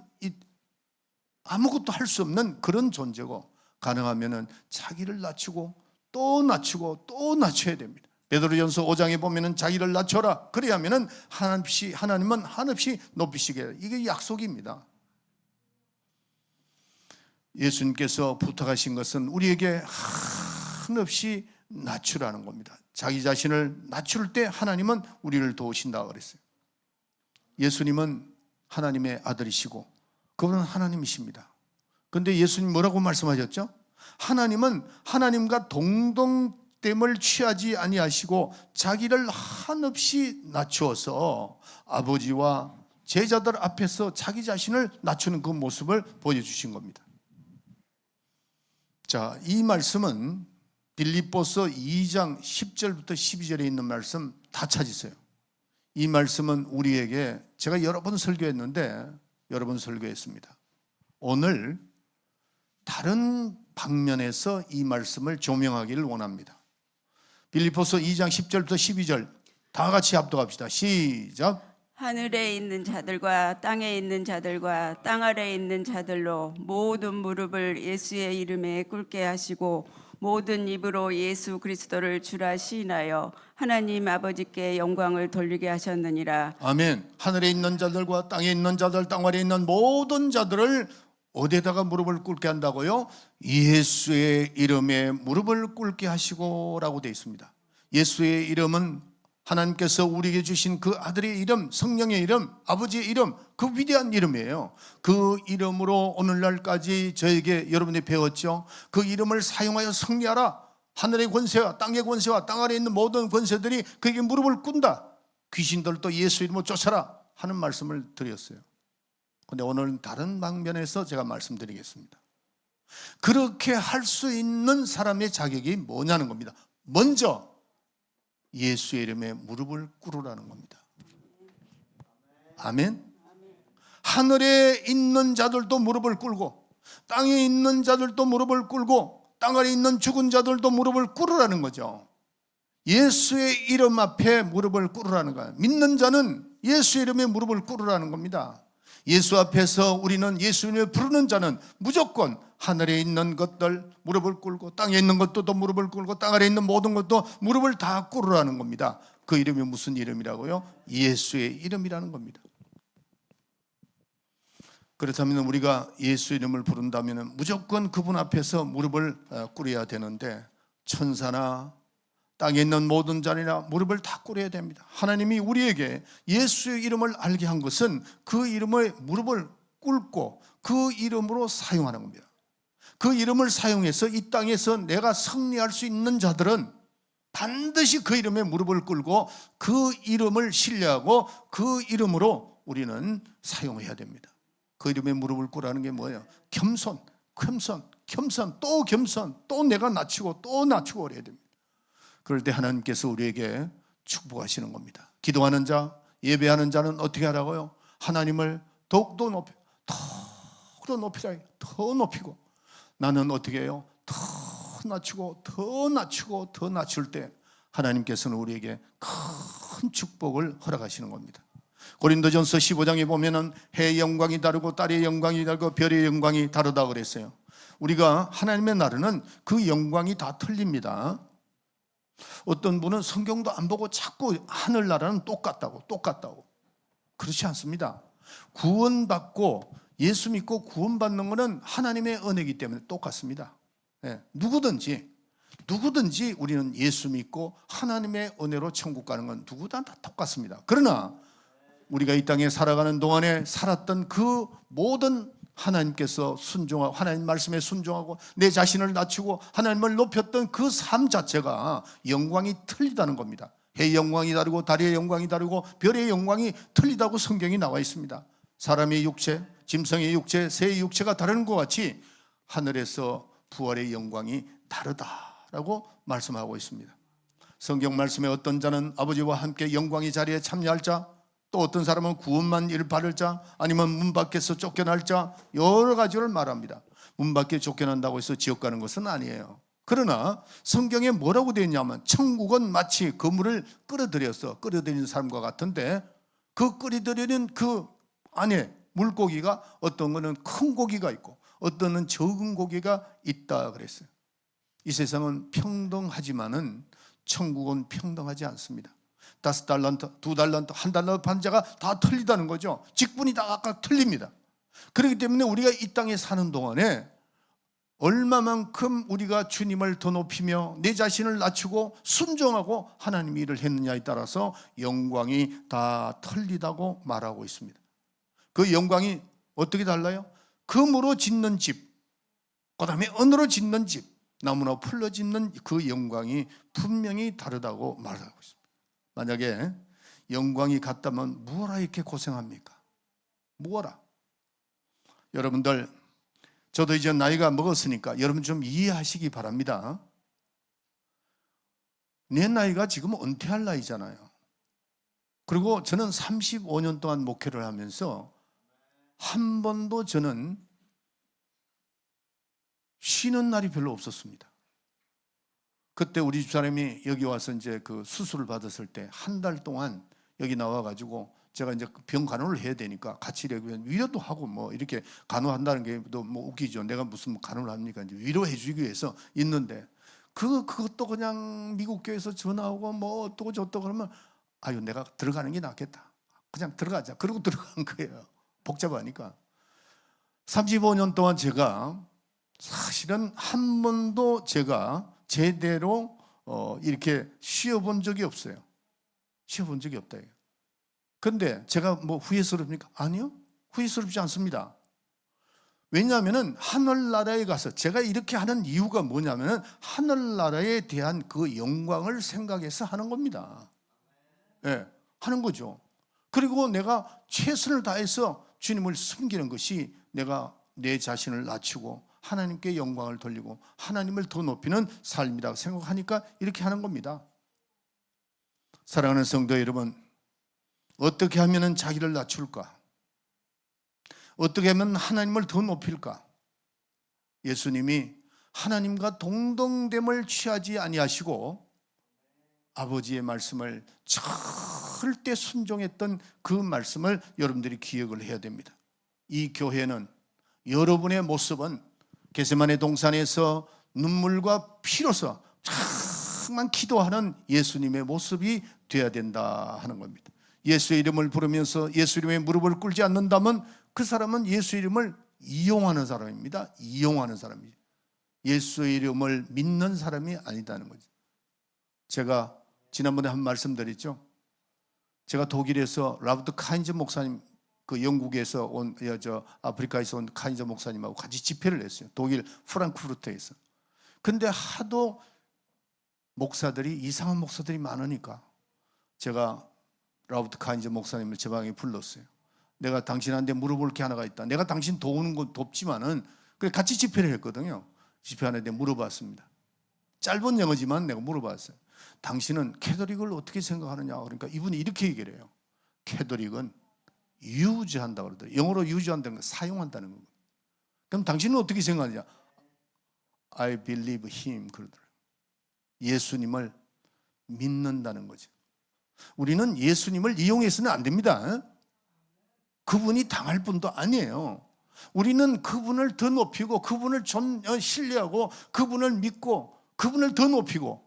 아무것도 할 수 없는 그런 존재고, 가능하면 자기를 낮추고 또 낮추고 또 낮춰야 됩니다. 베드로전서 5장에 보면 자기를 낮춰라, 그래야면 하나님은 한없이 높이시게, 이게 약속입니다. 예수님께서 부탁하신 것은 우리에게 한없이 낮추라는 겁니다. 자기 자신을 낮출 때 하나님은 우리를 도우신다고 그랬어요. 예수님은 하나님의 아들이시고 그분은 하나님이십니다. 그런데 예수님 뭐라고 말씀하셨죠? 하나님은 하나님과 동등됨을 취하지 아니하시고 자기를 한없이 낮추어서 아버지와 제자들 앞에서 자기 자신을 낮추는 그 모습을 보여주신 겁니다. 자, 이 말씀은 빌립보서 2장 10절부터 12절에 있는 말씀 다 찾으세요. 이 말씀은 우리에게, 제가 여러 번 설교했는데 여러 번 설교했습니다. 오늘 다른 방면에서 이 말씀을 조명하기를 원합니다. 빌립보서 2장 10절부터 12절 다 같이 합독합시다. 시작. 하늘에 있는 자들과 땅에 있는 자들과 땅 아래에 있는 자들로 모든 무릎을 예수의 이름에 꿇게 하시고 모든 입으로 예수 그리스도를 주라 시인하여 하나님 아버지께 영광을 돌리게 하셨느니라. 아멘. 하늘에 있는 자들과 땅에 있는 자들, 땅 아래에 있는 모든 자들을 어디에다가 무릎을 꿇게 한다고요? 예수의 이름에 무릎을 꿇게 하시고 라고 되어 있습니다. 예수의 이름은 하나님께서 우리에게 주신 그 아들의 이름, 성령의 이름, 아버지의 이름, 그 위대한 이름이에요. 그 이름으로 오늘날까지 저에게 여러분이 배웠죠. 그 이름을 사용하여 승리하라. 하늘의 권세와 땅의 권세와 땅 아래에 있는 모든 권세들이 그에게 무릎을 꿇는다. 귀신들도 예수 이름으로 쫓아라 하는 말씀을 드렸어요. 그런데 오늘은 다른 방면에서 제가 말씀드리겠습니다. 그렇게 할 수 있는 사람의 자격이 뭐냐는 겁니다. 먼저 예수의 이름에 무릎을 꿇으라는 겁니다. 아멘. 하늘에 있는 자들도 무릎을 꿇고 땅에 있는 자들도 무릎을 꿇고 땅 아래에 있는 죽은 자들도 무릎을 꿇으라는 거죠. 예수의 이름 앞에 무릎을 꿇으라는 거예요. 믿는 자는 예수의 이름에 무릎을 꿇으라는 겁니다. 예수 앞에서 우리는 예수님을 부르는 자는 무조건 하늘에 있는 것들 무릎을 꿇고 땅에 있는 것도 무릎을 꿇고 땅 아래에 있는 모든 것도 무릎을 다 꿇으라는 겁니다. 그 이름이 무슨 이름이라고요? 예수의 이름이라는 겁니다. 그렇다면 우리가 예수 이름을 부른다면 무조건 그분 앞에서 무릎을 꿇어야 되는데 천사나 땅에 있는 모든 자리나 무릎을 다 꿇어야 됩니다. 하나님이 우리에게 예수의 이름을 알게 한 것은 그 이름의 무릎을 꿇고 그 이름으로 사용하는 겁니다. 그 이름을 사용해서 이 땅에서 내가 승리할 수 있는 자들은 반드시 그 이름에 무릎을 꿇고 그 이름을 신뢰하고 그 이름으로 우리는 사용해야 됩니다. 그 이름에 무릎을 꿇으라는 게 뭐예요? 겸손, 또 겸손, 또 내가 낮추고 또 낮추고 그래야 됩니다. 그럴 때 하나님께서 우리에게 축복하시는 겁니다. 기도하는 자, 예배하는 자는 어떻게 하라고요? 하나님을 더욱더 높여, 더 높이라, 더 높이고 나는 어떻게 해요? 더 낮추고 더 낮추고 더 낮출 때 하나님께서는 우리에게 큰 축복을 허락하시는 겁니다. 고린도전서 15장에 보면은 해의 영광이 다르고 달의 영광이 다르고 별의 영광이 다르다 그랬어요. 우리가 하나님의 나라는 그 영광이 다 틀립니다. 어떤 분은 성경도 안 보고 자꾸 하늘나라는 똑같다고 그렇지 않습니다. 구원받고 예수 믿고 구원받는 것은 하나님의 은혜이기 때문에 똑같습니다. 네, 누구든지 우리는 예수 믿고 하나님의 은혜로 천국 가는 건 누구나 다 똑같습니다. 그러나 우리가 이 땅에 살아가는 동안에 살았던 그 모든 하나님께서 순종하고 하나님 말씀에 순종하고 내 자신을 낮추고 하나님을 높였던 그 삶 자체가 영광이 틀리다는 겁니다. 해의 영광이 다르고 달의 영광이 다르고 별의 영광이 틀리다고 성경이 나와 있습니다. 사람의 육체, 짐승의 육체, 새의 육체가 다른 것 같이 하늘에서 부활의 영광이 다르다라고 말씀하고 있습니다. 성경 말씀에 어떤 자는 아버지와 함께 영광의 자리에 참여할 자, 또 어떤 사람은 구원만 이를 바를 자, 아니면 문 밖에서 쫓겨날 자, 여러 가지를 말합니다. 문 밖에 쫓겨난다고 해서 지옥 가는 것은 아니에요. 그러나 성경에 뭐라고 되어 있냐면 천국은 마치 그물을 끌어들이는 사람과 같은데 그 끌어들이는 그 안에 물고기가 어떤 거는 큰 고기가 있고 어떤 건 적은 고기가 있다 그랬어요. 이 세상은 평등하지만은 천국은 평등하지 않습니다. 5달란트, 2달란트, 1달란트 판자가 다 틀리다는 거죠. 직분이 다 각각 틀립니다. 그렇기 때문에 우리가 이 땅에 사는 동안에 얼마만큼 우리가 주님을 더 높이며 내 자신을 낮추고 순종하고 하나님의 일을 했느냐에 따라서 영광이 다 틀리다고 말하고 있습니다. 그 영광이 어떻게 달라요? 금으로 짓는 집, 그 다음에 은으로 짓는 집, 나무나 풀로 짓는 그 영광이 분명히 다르다고 말하고 있습니다. 만약에 영광이 같다면 뭐라 이렇게 고생합니까? 뭐라? 여러분들, 저도 이제 나이가 먹었으니까 여러분 좀 이해하시기 바랍니다. 내 나이가 지금 은퇴할 나이잖아요. 그리고 저는 35년 동안 목회를 하면서 한 번도 저는 쉬는 날이 별로 없었습니다. 그때 우리 집사람이 여기 와서 이제 그 수술을 받았을 때 한 달 동안 여기 나와가지고 제가 이제 병 간호를 해야 되니까 같이 이렇게 위로도 하고 뭐 이렇게 간호한다는 게 또 뭐 웃기죠. 내가 무슨 간호를 합니까? 이제 위로해 주기 위해서 있는데 그것도 그냥 미국 교회에서 전화 오고 뭐 어떠고 저떠고 그러면 아유 내가 들어가는 게 낫겠다. 그냥 들어가자. 그러고 들어간 거예요. 복잡하니까. 35년 동안 제가 사실은 한 번도 제가 제대로 이렇게 쉬어본 적이 없어요. 쉬어본 적이 없다. 그런데 제가 뭐 후회스럽습니까? 아니요. 후회스럽지 않습니다. 왜냐하면 하늘나라에 가서 제가 이렇게 하는 이유가 뭐냐면 하늘나라에 대한 그 영광을 생각해서 하는 겁니다. 예, 하는 거죠. 그리고 내가 최선을 다해서 주님을 섬기는 것이 내가 내 자신을 낮추고 하나님께 영광을 돌리고 하나님을 더 높이는 삶이라고 생각하니까 이렇게 하는 겁니다. 사랑하는 성도 여러분, 어떻게 하면 자기를 낮출까? 어떻게 하면 하나님을 더 높일까? 예수님이 하나님과 동등됨을 취하지 아니하시고 아버지의 말씀을 절대 순종했던 그 말씀을 여러분들이 기억을 해야 됩니다. 이 교회는 여러분의 모습은 겟세마네 동산에서 눈물과 피로서 정말 기도하는 예수님의 모습이 되어야 된다 하는 겁니다. 예수의 이름을 부르면서 예수 이름에 무릎을 꿇지 않는다면 그 사람은 예수 이름을 이용하는 사람입니다. 이용하는 사람이죠. 예수의 이름을 믿는 사람이 아니다는 거죠. 제가 지난번에 한 말씀 드렸죠. 제가 독일에서 라브트 카인즈 목사님, 그 영국에서 온, 아프리카에서 온 카인즈 목사님하고 같이 집회를 했어요. 독일 프랑크푸르트에서. 근데 하도 목사들이, 이상한 목사들이 많으니까 제가 라브트 카인즈 목사님을 제 방에 불렀어요. 내가 당신한테 물어볼 게 하나가 있다. 내가 당신 도우는 건 돕지만은 같이 집회를 했거든요. 집회하는데 물어봤습니다. 짧은 영어지만 내가 물어봤어요. 당신은 캐톨릭을 어떻게 생각하느냐? 그러니까 이분이 이렇게 얘기를 해요. 캐톨릭은 유지한다 그러더라고요. 영어로 유지한다는 건 사용한다는 거예요. 그럼 당신은 어떻게 생각하느냐? I believe him 그러더라고요. 예수님을 믿는다는 거죠. 우리는 예수님을 이용해서는 안 됩니다. 그분이 당할 분도 아니에요. 우리는 그분을 더 높이고 그분을 신뢰하고 그분을 믿고 그분을 더 높이고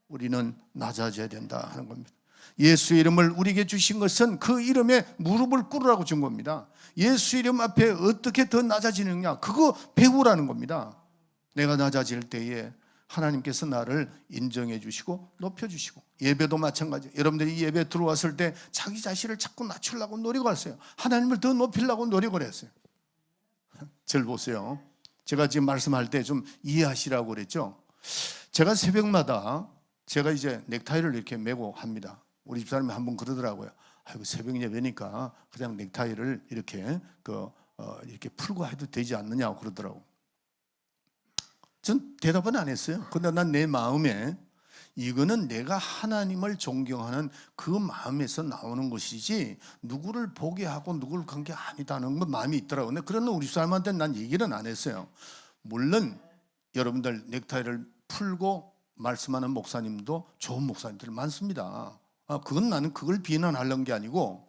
우리는 낮아져야 된다 하는 겁니다. 예수의 이름을 우리에게 주신 것은 그 이름에 무릎을 꿇으라고 준 겁니다. 예수 이름 앞에 어떻게 더 낮아지느냐, 그거 배우라는 겁니다. 내가 낮아질 때에 하나님께서 나를 인정해 주시고 높여 주시고, 예배도 마찬가지. 여러분들이 예배 들어왔을 때 자기 자신을 자꾸 낮추려고 노력을 했어요. 하나님을 더 높이려고 노력을 했어요. 절 보세요. 제가 지금 말씀할 때 좀 이해하시라고 그랬죠. 제가 새벽마다 제가 이제 넥타이를 이렇게 메고 합니다. 우리 집사람이 한번 그러더라고요. 아이고 새벽 예배니까 그냥 넥타이를 이렇게 이렇게 풀고 해도 되지 않느냐고 그러더라고. 전 대답은 안 했어요. 근데 난 내 마음에 이거는 내가 하나님을 존경하는 그 마음에서 나오는 것이지 누구를 보게 하고 누구를 간 게 아니다는 건 마음이 있더라고요. 근데 그런 우리 사람한테는 난 얘기는 안 했어요. 물론 여러분들 넥타이를 풀고 말씀하는 목사님도 좋은 목사님들 많습니다. 그건 나는 그걸 비난하려는 게 아니고,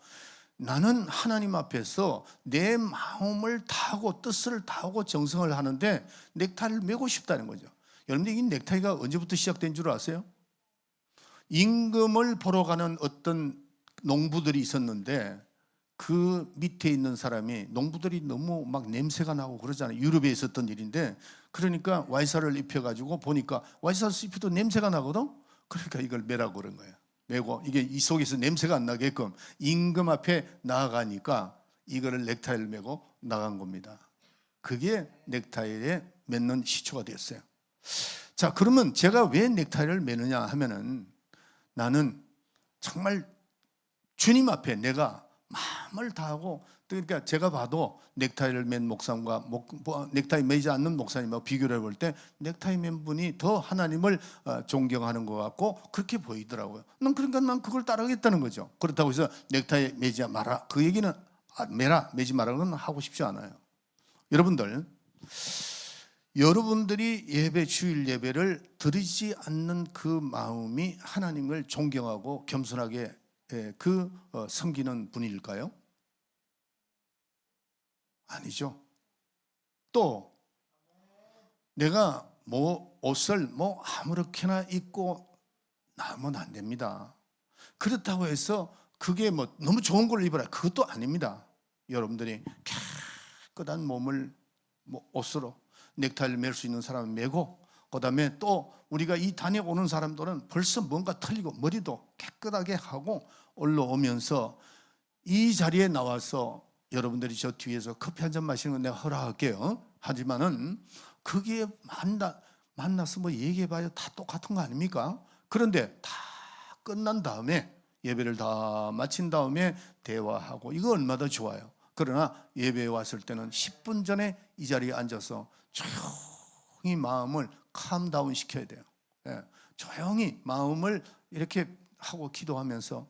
나는 하나님 앞에서 내 마음을 다하고 뜻을 다하고 정성을 하는데 넥타이를 메고 싶다는 거죠. 여러분들 이 넥타이가 언제부터 시작된 줄 아세요? 임금을 보러 가는 어떤 농부들이 있었는데 그 밑에 있는 사람이, 농부들이 너무 막 냄새가 나고 그러잖아요. 유럽에 있었던 일인데, 그러니까 와이사를 입혀가지고 보니까 와이사를 입혀도 냄새가 나거든. 그러니까 이걸 메라고 그런 거예요. 메고 이게 이 속에서 냄새가 안 나게끔 임금 앞에 나아가니까 이거를 넥타이를 메고 나간 겁니다. 그게 넥타이에 맺는 시초가 됐어요. 자, 그러면 제가 왜 넥타이를 매느냐 하면은, 나는 정말 주님 앞에 내가 마음을 다하고, 그러니까 제가 봐도 넥타이를 맨 목사님과 넥타이 매지 않는 목사님하고 비교를 해볼 때 넥타이 맨 분이 더 하나님을 존경하는 것 같고 그렇게 보이더라고요. 그러니까 난 그걸 따라하겠다는 거죠. 그렇다고 해서 넥타이 매지 마라, 그 얘기는 매라, 매지 마라는 하고 싶지 않아요. 여러분들, 여러분들이 예배, 주일 예배를 드리지 않는 그 마음이 하나님을 존경하고 겸손하게 섬기는 분일까요? 아니죠. 또 내가 옷을 아무렇게나 입고 나오면 안 됩니다. 그렇다고 해서 그게 너무 좋은 걸 입어라, 그것도 아닙니다. 여러분들이 깨끗한 몸을 옷으로 넥타이를 맬 수 있는 사람은 매고, 그 다음에 또 우리가 이 단에 오는 사람들은 벌써 뭔가 틀리고 머리도 깨끗하게 하고 올라오면서 이 자리에 나와서 여러분들이 저 뒤에서 커피 한 잔 마시는 건 내가 허락할게요. 하지만은 그게 만나서 얘기해봐야 다 똑같은 거 아닙니까? 그런데 다 끝난 다음에, 예배를 다 마친 다음에 대화하고, 이거 얼마나 좋아요. 그러나 예배에 왔을 때는 10분 전에 이 자리에 앉아서 조용히 마음을 캄다운 시켜야 돼요. 조용히 마음을 이렇게 하고 기도하면서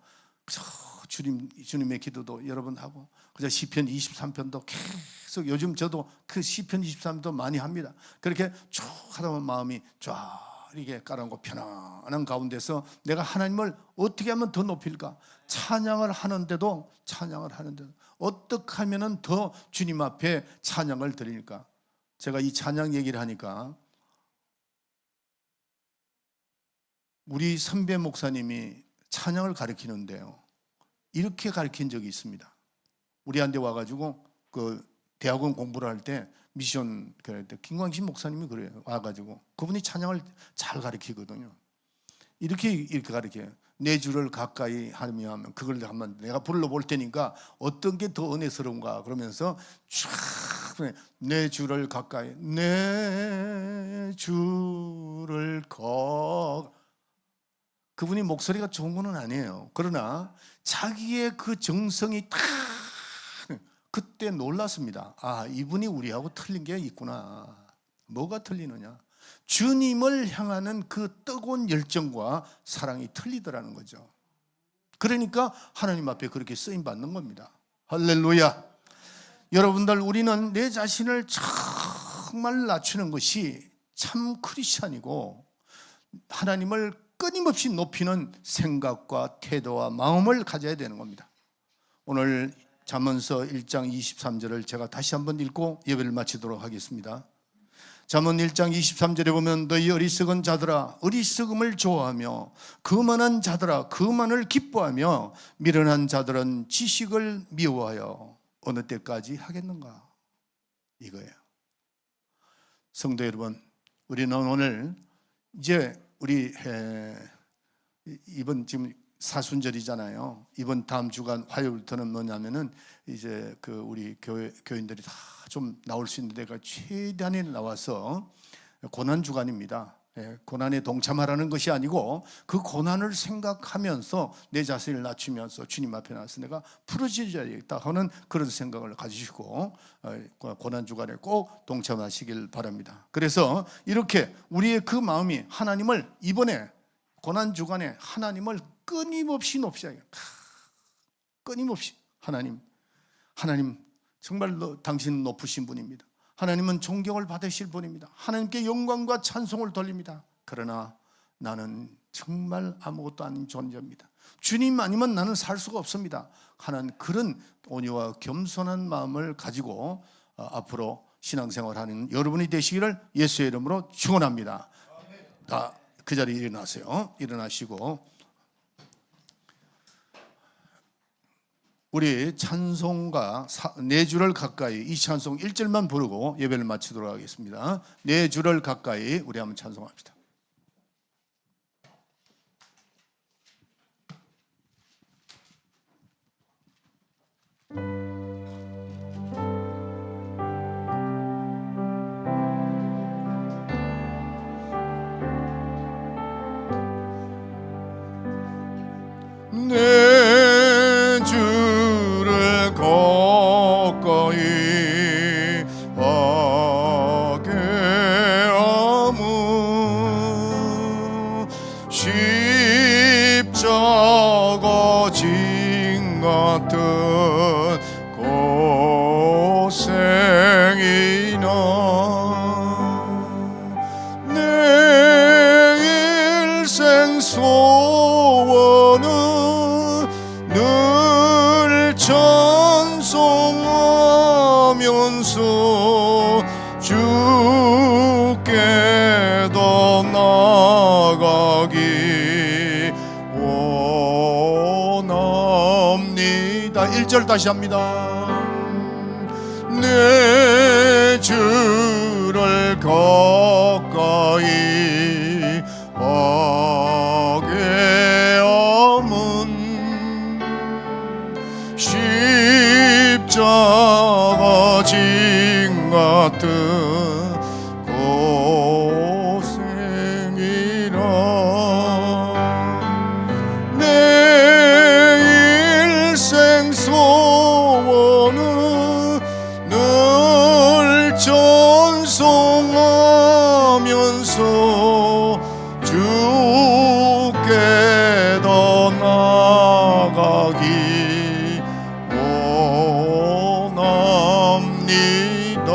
주님의 기도도 여러분 하고, 그저 시편 23편도 계속, 요즘 저도 그 시편 23편도 많이 합니다. 그렇게 쭉 하다 보면 마음이 쫙 이렇게 가라앉고 편안한 가운데서 내가 하나님을 어떻게 하면 더 높일까? 찬양을 하는데도 어떻게 하면 더 주님 앞에 찬양을 드릴까? 제가 이 찬양 얘기를 하니까 우리 선배 목사님이 찬양을 가르치는데요, 이렇게 가르친 적이 있습니다. 우리한테 와가지고 그 대학원 공부를 할 때 미션 그럴 때 김광신 목사님이 그래요. 와가지고 그분이 찬양을 잘 가르치거든요. 이렇게 가르쳐요. 내 주를 가까이 하면 그걸 한번 내가 불러볼 테니까 어떤 게 더 은혜스러운가 그러면서 쫙 내 주를 가까이, 내 주를 그분이 목소리가 좋은 건 아니에요. 그러나 자기의 그 정성이 딱, 그때 놀랐습니다. 아, 이분이 우리하고 틀린 게 있구나. 뭐가 틀리느냐? 주님을 향하는 그 뜨거운 열정과 사랑이 틀리더라는 거죠. 그러니까 하나님 앞에 그렇게 쓰임 받는 겁니다. 할렐루야. 여러분들, 우리는 내 자신을 정말 낮추는 것이 참 크리스찬이고, 하나님을 끊임없이 높이는 생각과 태도와 마음을 가져야 되는 겁니다. 오늘 잠언서 1장 23절을 제가 다시 한번 읽고 예배를 마치도록 하겠습니다. 잠언 1장 23절에 보면, 너희 어리석은 자들아 어리석음을 좋아하며 거만한 자들아 거만을 기뻐하며 미련한 자들은 지식을 미워하여 어느 때까지 하겠는가? 이거예요. 성도 여러분, 우리는 오늘 이제 우리 이번 지금 사순절이잖아요. 이번 다음 주간 화요일부터는 뭐냐면은 이제 우리 교인들이 다 좀 나올 수 있는 데가 최대한에 나와서 고난 주간입니다. 고난에 동참하라는 것이 아니고 그 고난을 생각하면서 내 자신을 낮추면서 주님 앞에 나서 내가 풀어지야겠다 하는 그런 생각을 가지시고 고난 주간에 꼭 동참하시길 바랍니다. 그래서 이렇게 우리의 그 마음이 하나님을, 이번에 고난 주간에 하나님을 끊임없이 높이자. 끊임없이 하나님 정말 당신은 높으신 분입니다. 하나님은 존경을 받으실 분입니다. 하나님께 영광과 찬송을 돌립니다. 그러나 나는 정말 아무것도 아닌 존재입니다. 주님 아니면 나는 살 수가 없습니다 하는 그런 온유와 겸손한 마음을 가지고 앞으로 신앙생활하는 여러분이 되시기를 예수의 이름으로 축원합니다. 다 그 자리에 일어나세요. 일어나시고 우리 찬송가 내 주를 가까이, 이 찬송 1절만 부르고 예배를 마치도록 하겠습니다. 내 주를 가까이 우리 한번 찬송합시다. 내 주를 가까이 하게 하무 십자가 진 같은 고생이나 일생 소원은 늘 찬송하면서 주께 더 나아가기 원합니다. 1절 다시 합니다. 내 주를 가까이 하게 함은 십자가 진 같은 고생이라. 내 일생 소원은 늘 찬송하면서 주께 더 나아가기 원합니다.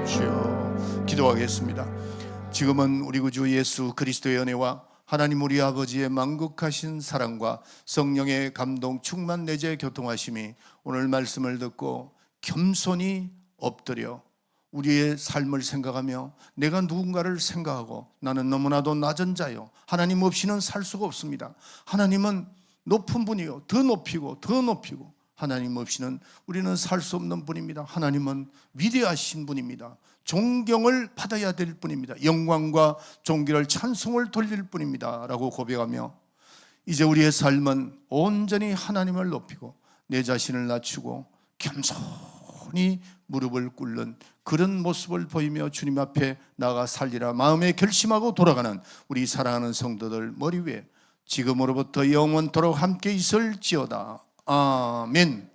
주여, 기도하겠습니다. 지금은 우리 구주 예수 그리스도의 은혜와 하나님 우리 아버지의 만국하신 사랑과 성령의 감동 충만 내재 교통하심이 오늘 말씀을 듣고 겸손히 엎드려 우리의 삶을 생각하며 내가 누군가를 생각하고 나는 너무나도 낮은 자요, 하나님 없이는 살 수가 없습니다. 하나님은 높은 분이요, 더 높이고 더 높이고 하나님 없이는 우리는 살 수 없는 분입니다. 하나님은 위대하신 분입니다. 존경을 받아야 될 분입니다. 영광과 존귀를 찬송을 돌릴 분입니다 라고 고백하며 이제 우리의 삶은 온전히 하나님을 높이고 내 자신을 낮추고 겸손히 무릎을 꿇는 그런 모습을 보이며 주님 앞에 나아가 살리라 마음에 결심하고 돌아가는 우리 사랑하는 성도들 머리 위에 지금으로부터 영원토록 함께 있을지어다. 아멘.